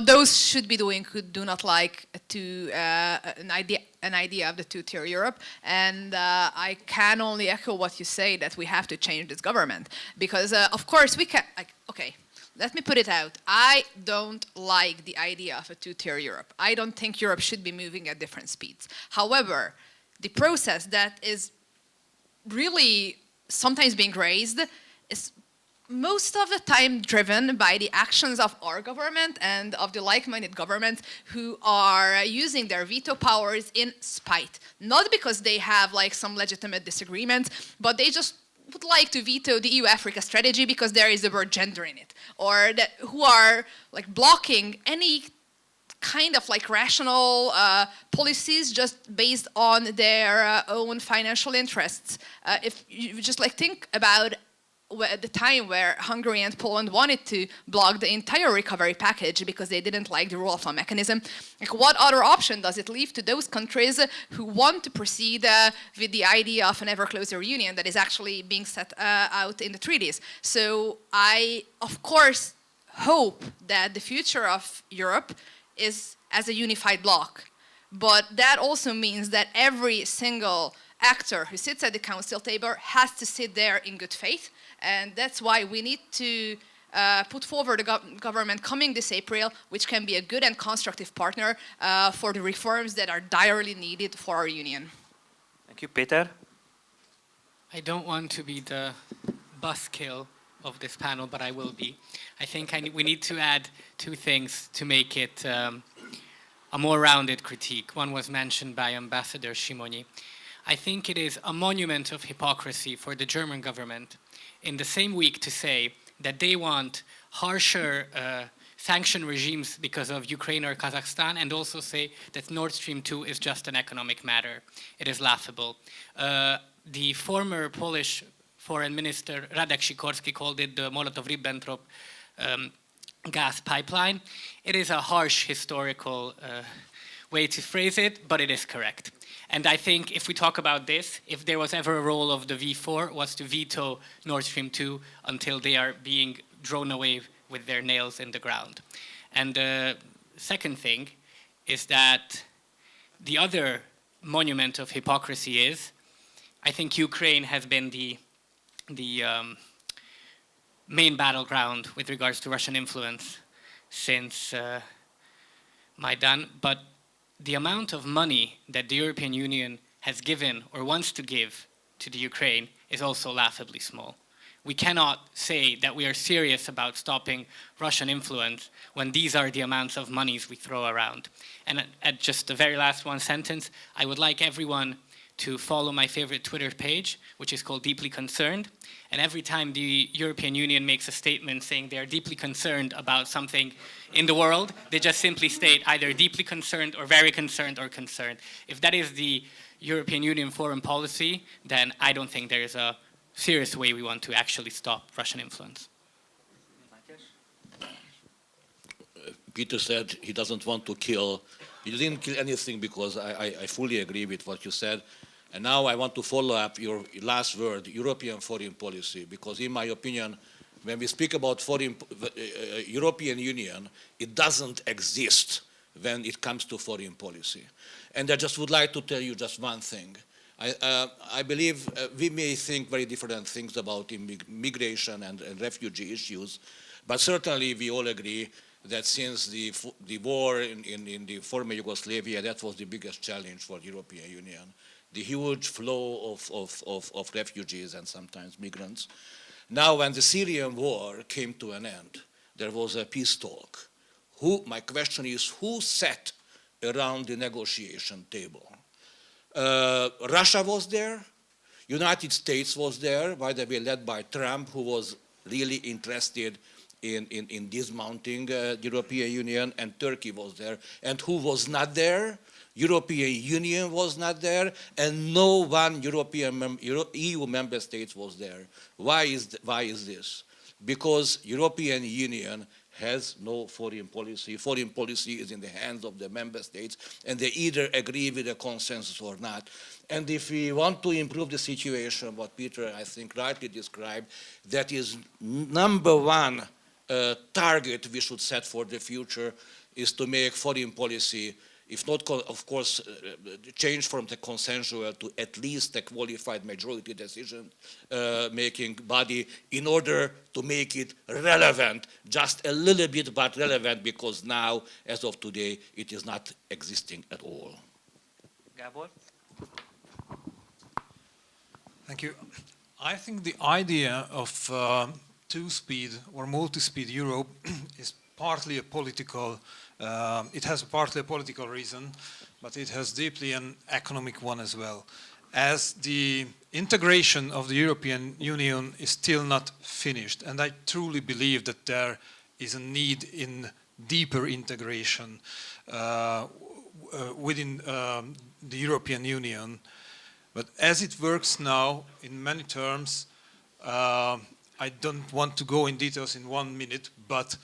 those should be doing who do not like an idea of the two-tier Europe, and I can only echo what you say, that we have to change this government, because of course we can. Okay, let me put it out. I don't like the idea of a two-tier Europe. I don't think Europe should be moving at different speeds. However, the process that is really sometimes being raised is most of the time driven by the actions of our government and of the like-minded governments who are using their veto powers in spite. Not because they have like some legitimate disagreements, but they just would like to veto the EU-Africa strategy because there is the word gender in it. Or that who are like blocking any kind of like rational policies just based on their own financial interests. If you just like think about at the time where Hungary and Poland wanted to block the entire recovery package because they didn't like the rule of law mechanism, like what other option does it leave to those countries who want to proceed with the idea of an ever closer union that is actually being set out in the treaties? So I, of course, hope that the future of Europe is as a unified bloc. But that also means that every single actor who sits at the council table has to sit there in good faith. And that's why we need to put forward a government coming this April, which can be a good and constructive partner for the reforms that are direly needed for our union. Thank you, Péter. I don't want to be the buzzkill of this panel, but I will be. I think we need to add two things to make it a more rounded critique. One was mentioned by Ambassador Simonyi. I think it is a monument of hypocrisy for the German government in the same week to say that they want harsher sanction regimes because of Ukraine or Kazakhstan, and also say that Nord Stream 2 is just an economic matter. It is laughable. The former Polish Foreign Minister Radek Sikorski called it the Molotov-Ribbentrop gas pipeline. It is a harsh historical way to phrase it, but it is correct. And I think if we talk about this, if there was ever a role of the V4, was to veto Nord Stream 2 until they are being drawn away with their nails in the ground. And the second thing is that the other monument of hypocrisy is, I think Ukraine has been the main battleground with regards to Russian influence since Maidan, but the amount of money that the European Union has given or wants to give to the Ukraine is also laughably small. We cannot say that we are serious about stopping Russian influence when these are the amounts of monies we throw around. And at just the very last one sentence, I would like everyone to follow my favorite Twitter page, which is called Deeply Concerned. And every time the European Union makes a statement saying they are deeply concerned about something in the world, they just simply state either deeply concerned or very concerned or concerned. If that is the European Union foreign policy, then I don't think there is a serious way we want to actually stop Russian influence. Peter said he doesn't want to kill. He didn't kill anything, because I fully agree with what you said. And now I want to follow up your last word, European foreign policy, because in my opinion, when we speak about European Union, it doesn't exist when it comes to foreign policy. And I just would like to tell you just one thing. I believe we may think very different things about immigration and refugee issues, but certainly we all agree that since the war in the former Yugoslavia, that was the biggest challenge for the European Union. The huge flow of refugees and sometimes migrants. Now, when the Syrian war came to an end, there was a peace talk. My question is, who sat around the negotiation table? Russia was there, United States was there, by the way, led by Trump, who was really interested in dismounting the European Union, and Turkey was there. And who was not there? European Union was not there, and no one EU member state was there. Why is this? Because European Union has no foreign policy. Foreign policy is in the hands of the member states, and they either agree with the consensus or not. And if we want to improve the situation, what Peter, I think, rightly described, that is number one target we should set for the future, is to make foreign policy, if not, of course, change from the consensual to at least a qualified majority decision making body, in order to make it relevant, just a little bit, but relevant, because now, as of today, it is not existing at all. Gábor? Thank you. I think the idea of two-speed or multi-speed Europe is partly a political, it has partly a political reason, but it has deeply an economic one as well. As the integration of the European Union is still not finished, and I truly believe that there is a need in deeper integration within the European Union. But as it works now, in many terms, I don't want to go in details in 1 minute, but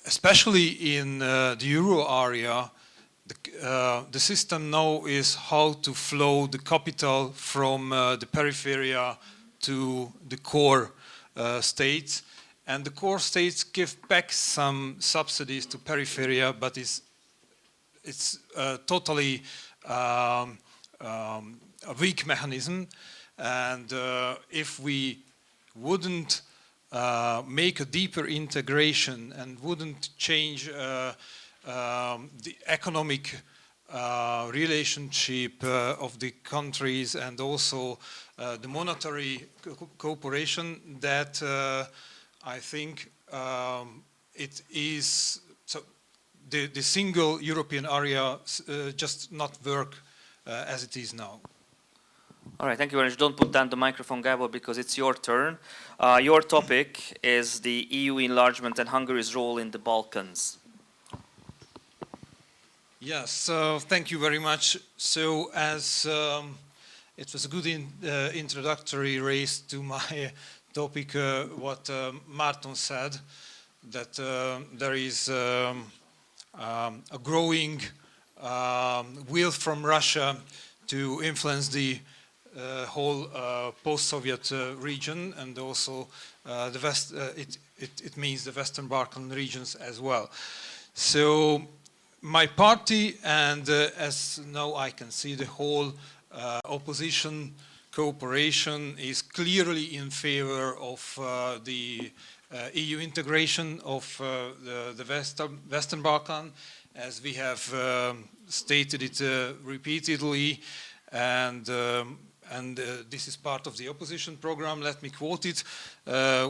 especially in the euro area, the system now is how to flow the capital from the periphery to the core states. And the core states give back some subsidies to periphery, but it's totally a weak mechanism. And if we wouldn't make a deeper integration and wouldn't change the economic relationship of the countries and also the monetary cooperation, that I think it is, so the single European area just not work as it is now. All right, thank you very much. Don't put down the microphone, Gábor, because it's your turn. Your topic is the EU enlargement and Hungary's role in the Balkans. Yes, so thank you very much. So as it was a good introductory race to my topic, what Márton said, that there is a growing will from Russia to influence the whole post-Soviet region, and also the West. It means the Western Balkan regions as well. So my party, and as now I can see, the whole opposition cooperation is clearly in favor of the EU integration of the Western Balkan, as we have stated it repeatedly, and this is part of the opposition program. Let me quote it.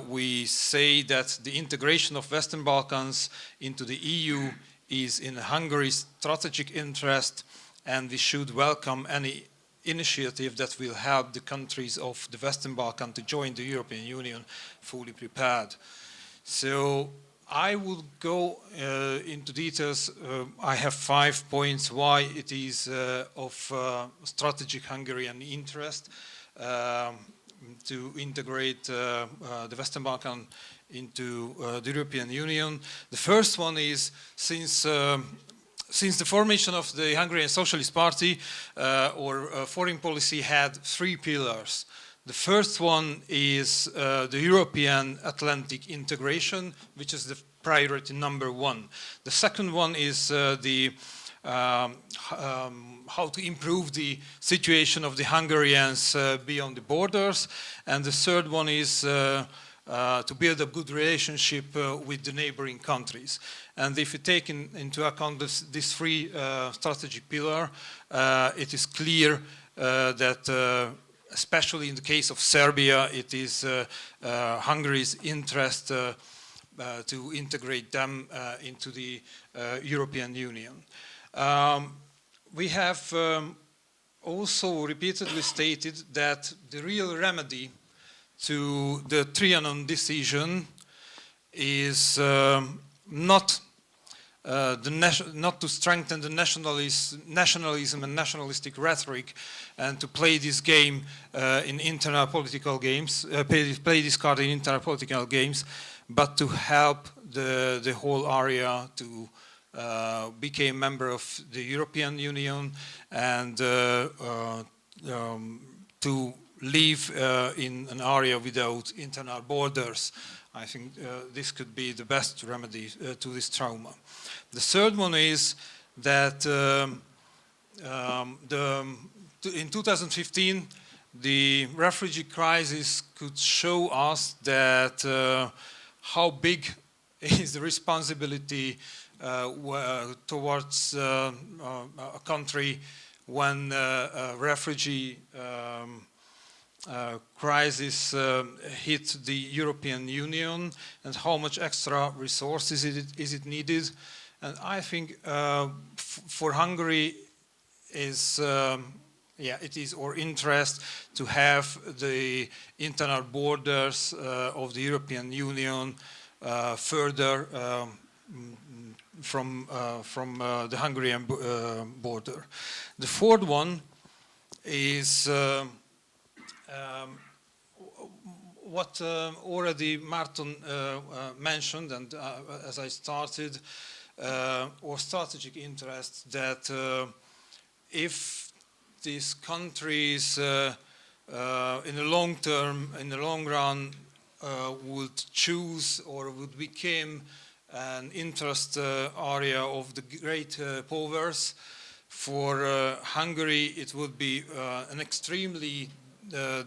We say that the integration of Western Balkans into the EU is in Hungary's strategic interest, and we should welcome any initiative that will help the countries of the Western Balkan to join the European Union fully prepared. So I will go into details. I have 5 points why it is of strategic Hungarian interest to integrate the Western Balkan into the European Union. The first one is, since the formation of the Hungarian Socialist Party, foreign policy had 3 pillars. The first one is the European Atlantic integration, which is the priority number 1. The second one is how to improve the situation of the Hungarians beyond the borders. And the third one is to build a good relationship with the neighboring countries. And if you take into account these 3 strategic pillars, it is clear that especially in the case of Serbia, it is Hungary's interest to integrate them into the European Union. We have also repeatedly stated that the real remedy to the Trianon decision is not to strengthen the nationalism and nationalistic rhetoric and to play this game in internal political games, play this card in internal political games, but to help the whole area to become member of the European Union and to live in an area without internal borders. I think this could be the best remedy to this trauma. The third one is that in 2015, the refugee crisis could show us that how big is the responsibility towards a country when a refugee crisis hit the European Union, and how much extra resources is it needed. And I think for Hungary it is our interest to have the internal borders of the European Union further from the Hungarian border. The fourth one is what already Márton mentioned, and as I started, our strategic interest that if these countries in the long term, in the long run, would choose or would become an interest area of the great powers, for Hungary it would be an extremely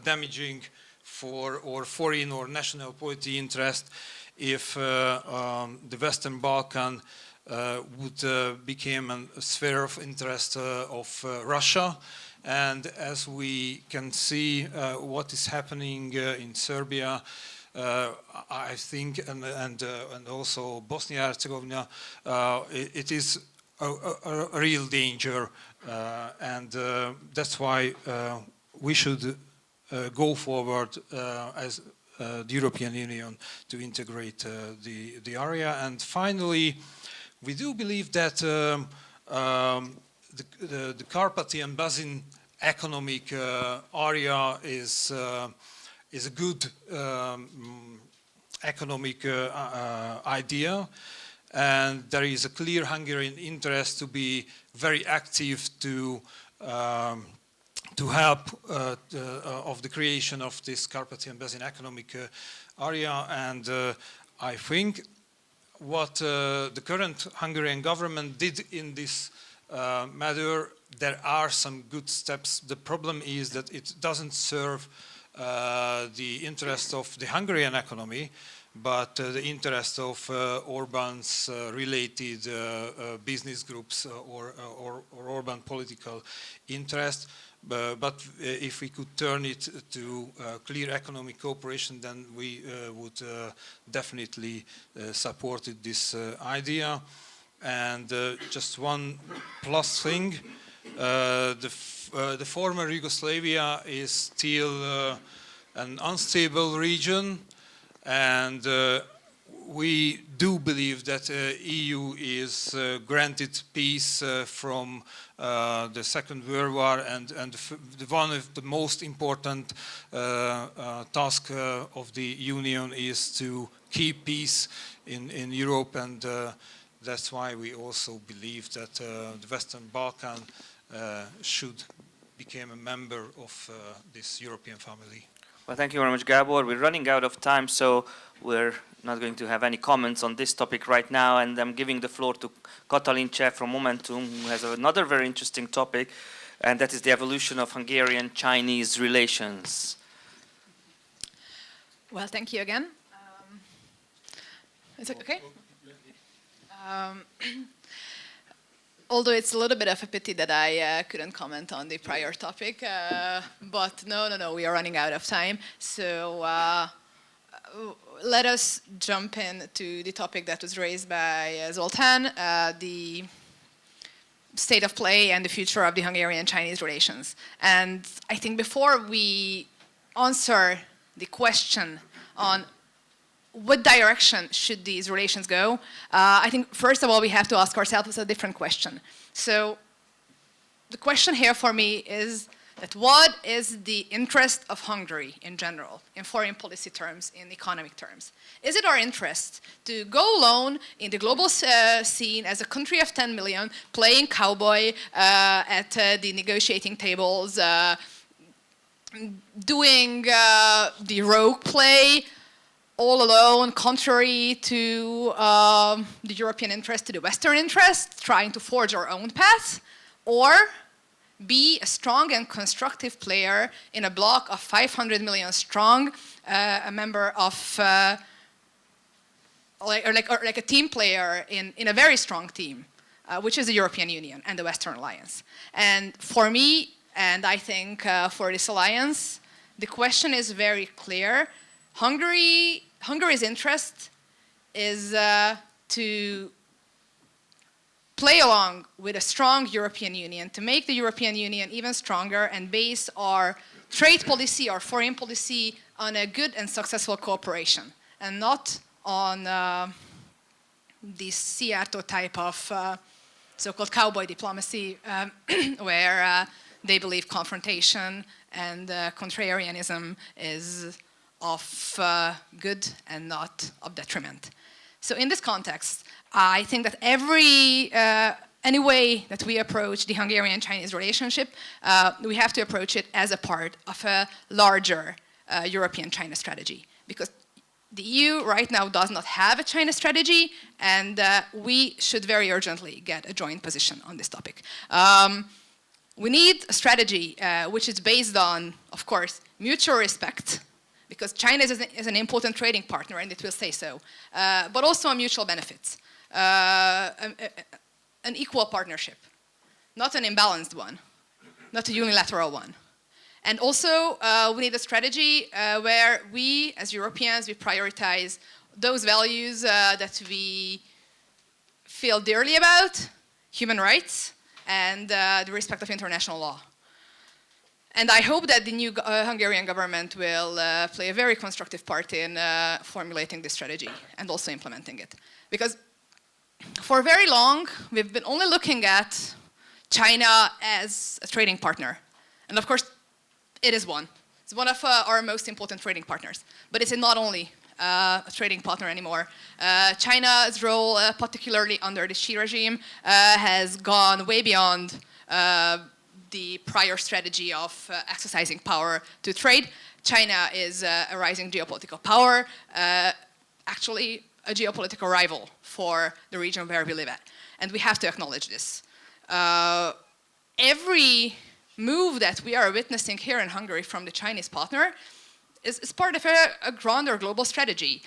damaging for our foreign or national policy interest if the Western Balkan would become a sphere of interest of Russia. And as we can see what is happening in Serbia, I think, and also Bosnia-Herzegovina, it is a real danger, and that's why we should go forward as the European Union to integrate the area. And finally, we do believe that the Carpathian Basin economic area is a good economic idea, and there is a clear Hungarian interest to be very active to help of the creation of this Carpathian Basin economic area. And I think what the current Hungarian government did in this matter, there are some good steps. The problem is that it doesn't serve the interest of the Hungarian economy, but the interest of Orban's related business groups or Orban political interest. But if we could turn it to clear economic cooperation, then we would definitely support this idea. And just one plus thing, the former Yugoslavia is still an unstable region, and we do believe that EU is granted peace from the Second World War, and one of the most important tasks of the Union is to keep peace in Europe, and that's why we also believe that the Western Balkan should become a member of this European family. Well, thank you very much, Gábor. We're running out of time, so we're not going to have any comments on this topic right now, and I'm giving the floor to Katalin Cseh from Momentum, who has another very interesting topic, and that is the evolution of Hungarian-Chinese relations. Well, thank you again. Is it okay? Although it's a little bit of a pity that I couldn't comment on the prior topic, but no, we are running out of time. So let us jump in to the topic that was raised by Zoltán, the state of play and the future of the Hungarian-Chinese relations. And I think before we answer the question on what direction should these relations go, I think first of all we have to ask ourselves a different question. So the question here for me is that what is the interest of Hungary in general, in foreign policy terms, in economic terms? Is it our interest to go alone in the global scene as a country of 10 million, playing cowboy at the negotiating tables, doing the rogue play all alone, contrary to the European interest, to the Western interest, trying to forge our own path? Or be a strong and constructive player in a bloc of 500 million strong, a member of, like a team player in a very strong team, which is the European Union and the Western Alliance. And for me, and I think for this alliance, the question is very clear. Hungary's interest is to play along with a strong European Union, to make the European Union even stronger and base our trade policy, our foreign policy on a good and successful cooperation, and not on this Seattle type of so-called cowboy diplomacy where they believe confrontation and contrarianism is of good and not of detriment. So in this context, I think that any way that we approach the Hungarian-Chinese relationship, we have to approach it as a part of a larger European-China strategy. Because the EU right now does not have a China strategy, and we should very urgently get a joint position on this topic. We need a strategy which is based on, of course, mutual respect, because China is an important trading partner, and it will say so, but also on mutual benefits. An equal partnership, not an imbalanced one, not a unilateral one. And also, we need a strategy where we, as Europeans, we prioritize those values that we feel dearly about, human rights, and the respect of international law. And I hope that the new Hungarian government will play a very constructive part in formulating this strategy and also implementing it. Because for very long, we've been only looking at China as a trading partner. And of course, it is one. It's one of our most important trading partners. But it's not only a trading partner anymore. China's role, particularly under the Xi regime, has gone way beyond the prior strategy of exercising power to trade. China is a rising geopolitical power, actually a geopolitical rival for the region where we live at. And we have to acknowledge this. Every move that we are witnessing here in Hungary from the Chinese partner is part of a grander global strategy,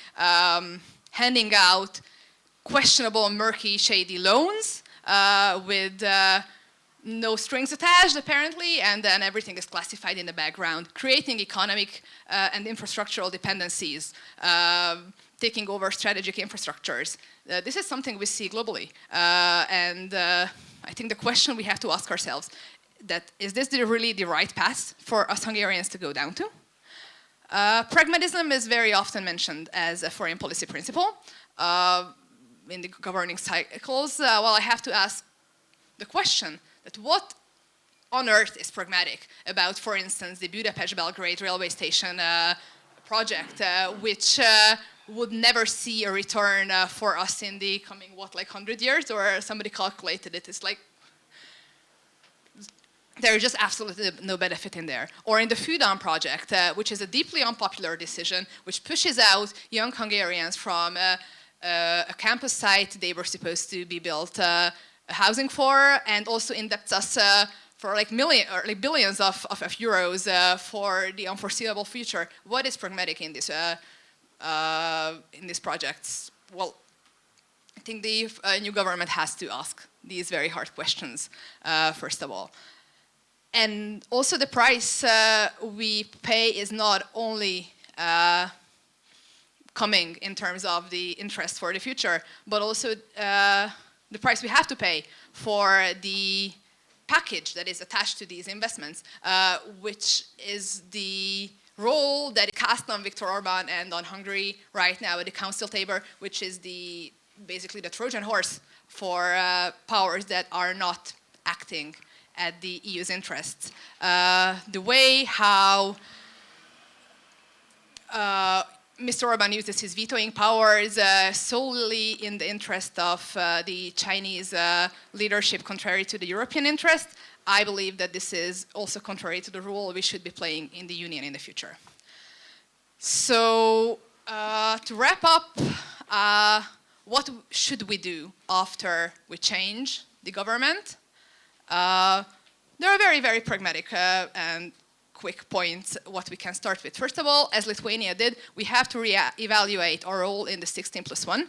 handing out questionable, murky, shady loans with no strings attached, apparently, and then everything is classified in the background, creating economic and infrastructural dependencies, taking over strategic infrastructures. This is something we see globally. And I think the question we have to ask ourselves, that is this really the right path for us Hungarians to go down to? Pragmatism is very often mentioned as a foreign policy principle in the governing cycles. Well, I have to ask the question that what on earth is pragmatic about, for instance, the Budapest-Belgrade railway station project, which would never see a return for us in the coming, what, like 100 years? Or somebody calculated it. It's like, there's just absolutely no benefit in there. Or in the Fudan project, which is a deeply unpopular decision, which pushes out young Hungarians from a campus site they were supposed to be built housing for, and also indebts us for like billions of euros for the unforeseeable future. What is pragmatic in this in these projects? Well, I think the new government has to ask these very hard questions first of all. And also the price we pay is not only coming in terms of the interest for the future, but also the price we have to pay for the package that is attached to these investments, which is the role that is cast on Viktor Orban and on Hungary right now at the council table, which is basically the Trojan horse for powers that are not acting at the EU's interests. The way how Mr. Orban uses his vetoing powers solely in the interest of the Chinese leadership contrary to the European interest, I believe that this is also contrary to the role we should be playing in the Union in the future. So to wrap up, what should we do after we change the government? There are very, very pragmatic and quick points what we can start with. First of all, as Lithuania did, we have to evaluate our role in the 16+1,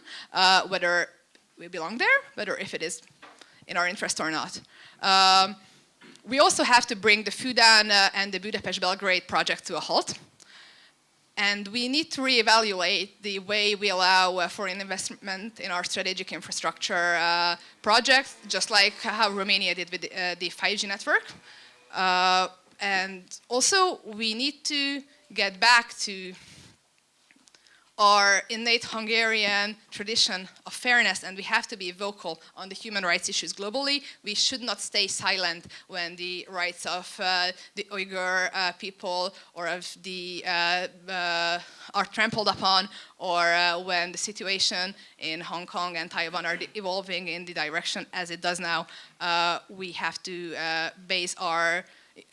whether we belong there, whether if it is in our interest or not. We also have to bring the Fudan and the Budapest-Belgrade project to a halt. And we need to reevaluate the way we allow foreign investment in our strategic infrastructure projects, just like how Romania did with the 5G network. And also, we need to get back to our innate Hungarian tradition of fairness, and we have to be vocal on the human rights issues globally. We should not stay silent when the rights of the Uyghur people or of the are trampled upon, or when the situation in Hong Kong and Taiwan are evolving in the direction as it does now. We have to base our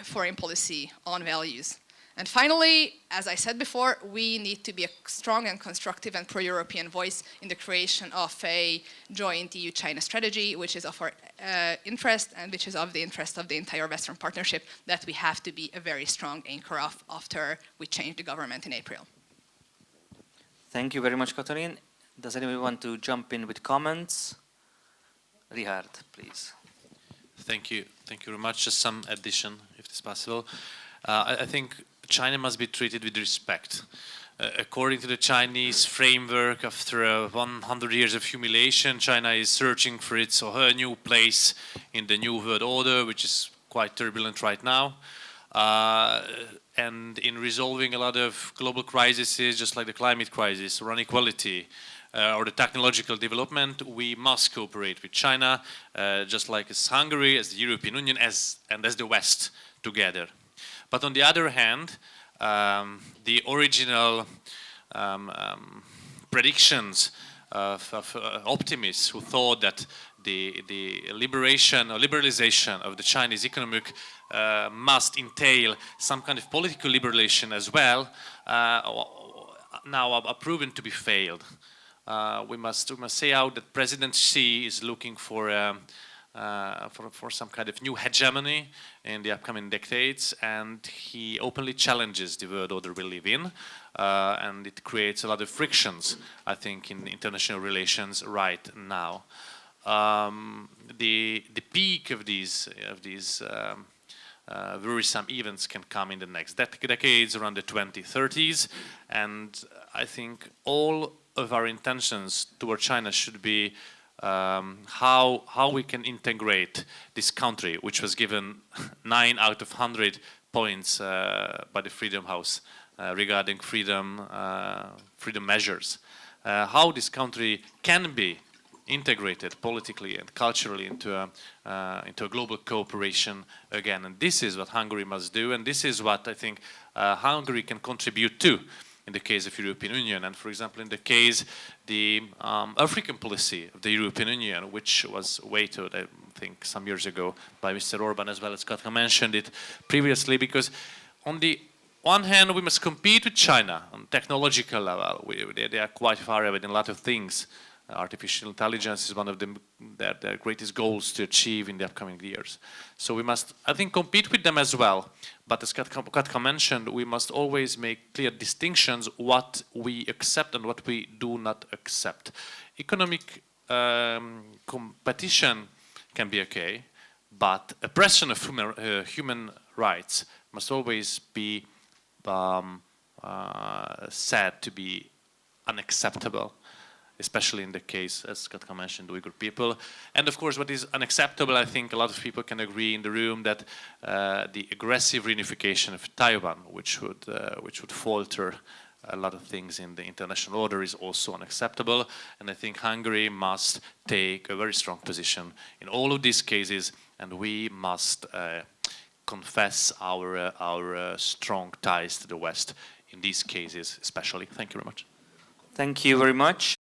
foreign policy on values. And finally, as I said before, we need to be a strong and constructive and pro-European voice in the creation of a joint EU-China strategy, which is of our interest and which is of the interest of the entire Western Partnership, that we have to be a very strong anchor of after we change the government in April. Thank you very much, Katalin. Does anyone want to jump in with comments? Richárd, please. Thank you. Thank you very much. Just some addition, if it's possible. I think China must be treated with respect. According to the Chinese framework, after 100 years of humiliation, China is searching for its or her new place in the new world order, which is quite turbulent right now. And in resolving a lot of global crises, just like the climate crisis or inequality, or the technological development, we must cooperate with China, just like as Hungary, as the European Union, and as the West together. But on the other hand, the original predictions of optimists who thought that the liberation or liberalization of the Chinese economic must entail some kind of political liberalization as well, now are proven to be failed. We must say out that President Xi is looking for some kind of new hegemony in the upcoming decades, and he openly challenges the world order we live in, and it creates a lot of frictions, I think, in international relations right now. The peak of these worrisome events can come in the next decades, around the 2030s, and I think all of our intentions toward China should be how we can integrate this country, which was given 9 out of 100 points by the Freedom House regarding freedom measures. How this country can be integrated politically and culturally into a global cooperation again. And this is what Hungary must do, and this is what I think Hungary can contribute to in the case of European Union. And for example, in the case the African policy of the European Union, which was vetoed, I think, some years ago by Mr. Orban, as well as Katka mentioned it previously, because on the one hand, we must compete with China on technological level. They are quite far ahead in a lot of things. Artificial intelligence is one of their greatest goals to achieve in the upcoming years. So we must, I think, compete with them as well. But as Katka mentioned, we must always make clear distinctions what we accept and what we do not accept. Economic competition can be okay, but oppression of human rights must always be said to be unacceptable. especially in the case, as Katka mentioned, the Uyghur people. And of course, what is unacceptable, I think a lot of people can agree in the room, that the aggressive reunification of Taiwan, which would falter a lot of things in the international order, is also unacceptable. And I think Hungary must take a very strong position in all of these cases, and we must confess our strong ties to the West in these cases especially. Thank you very much. Thank you very much.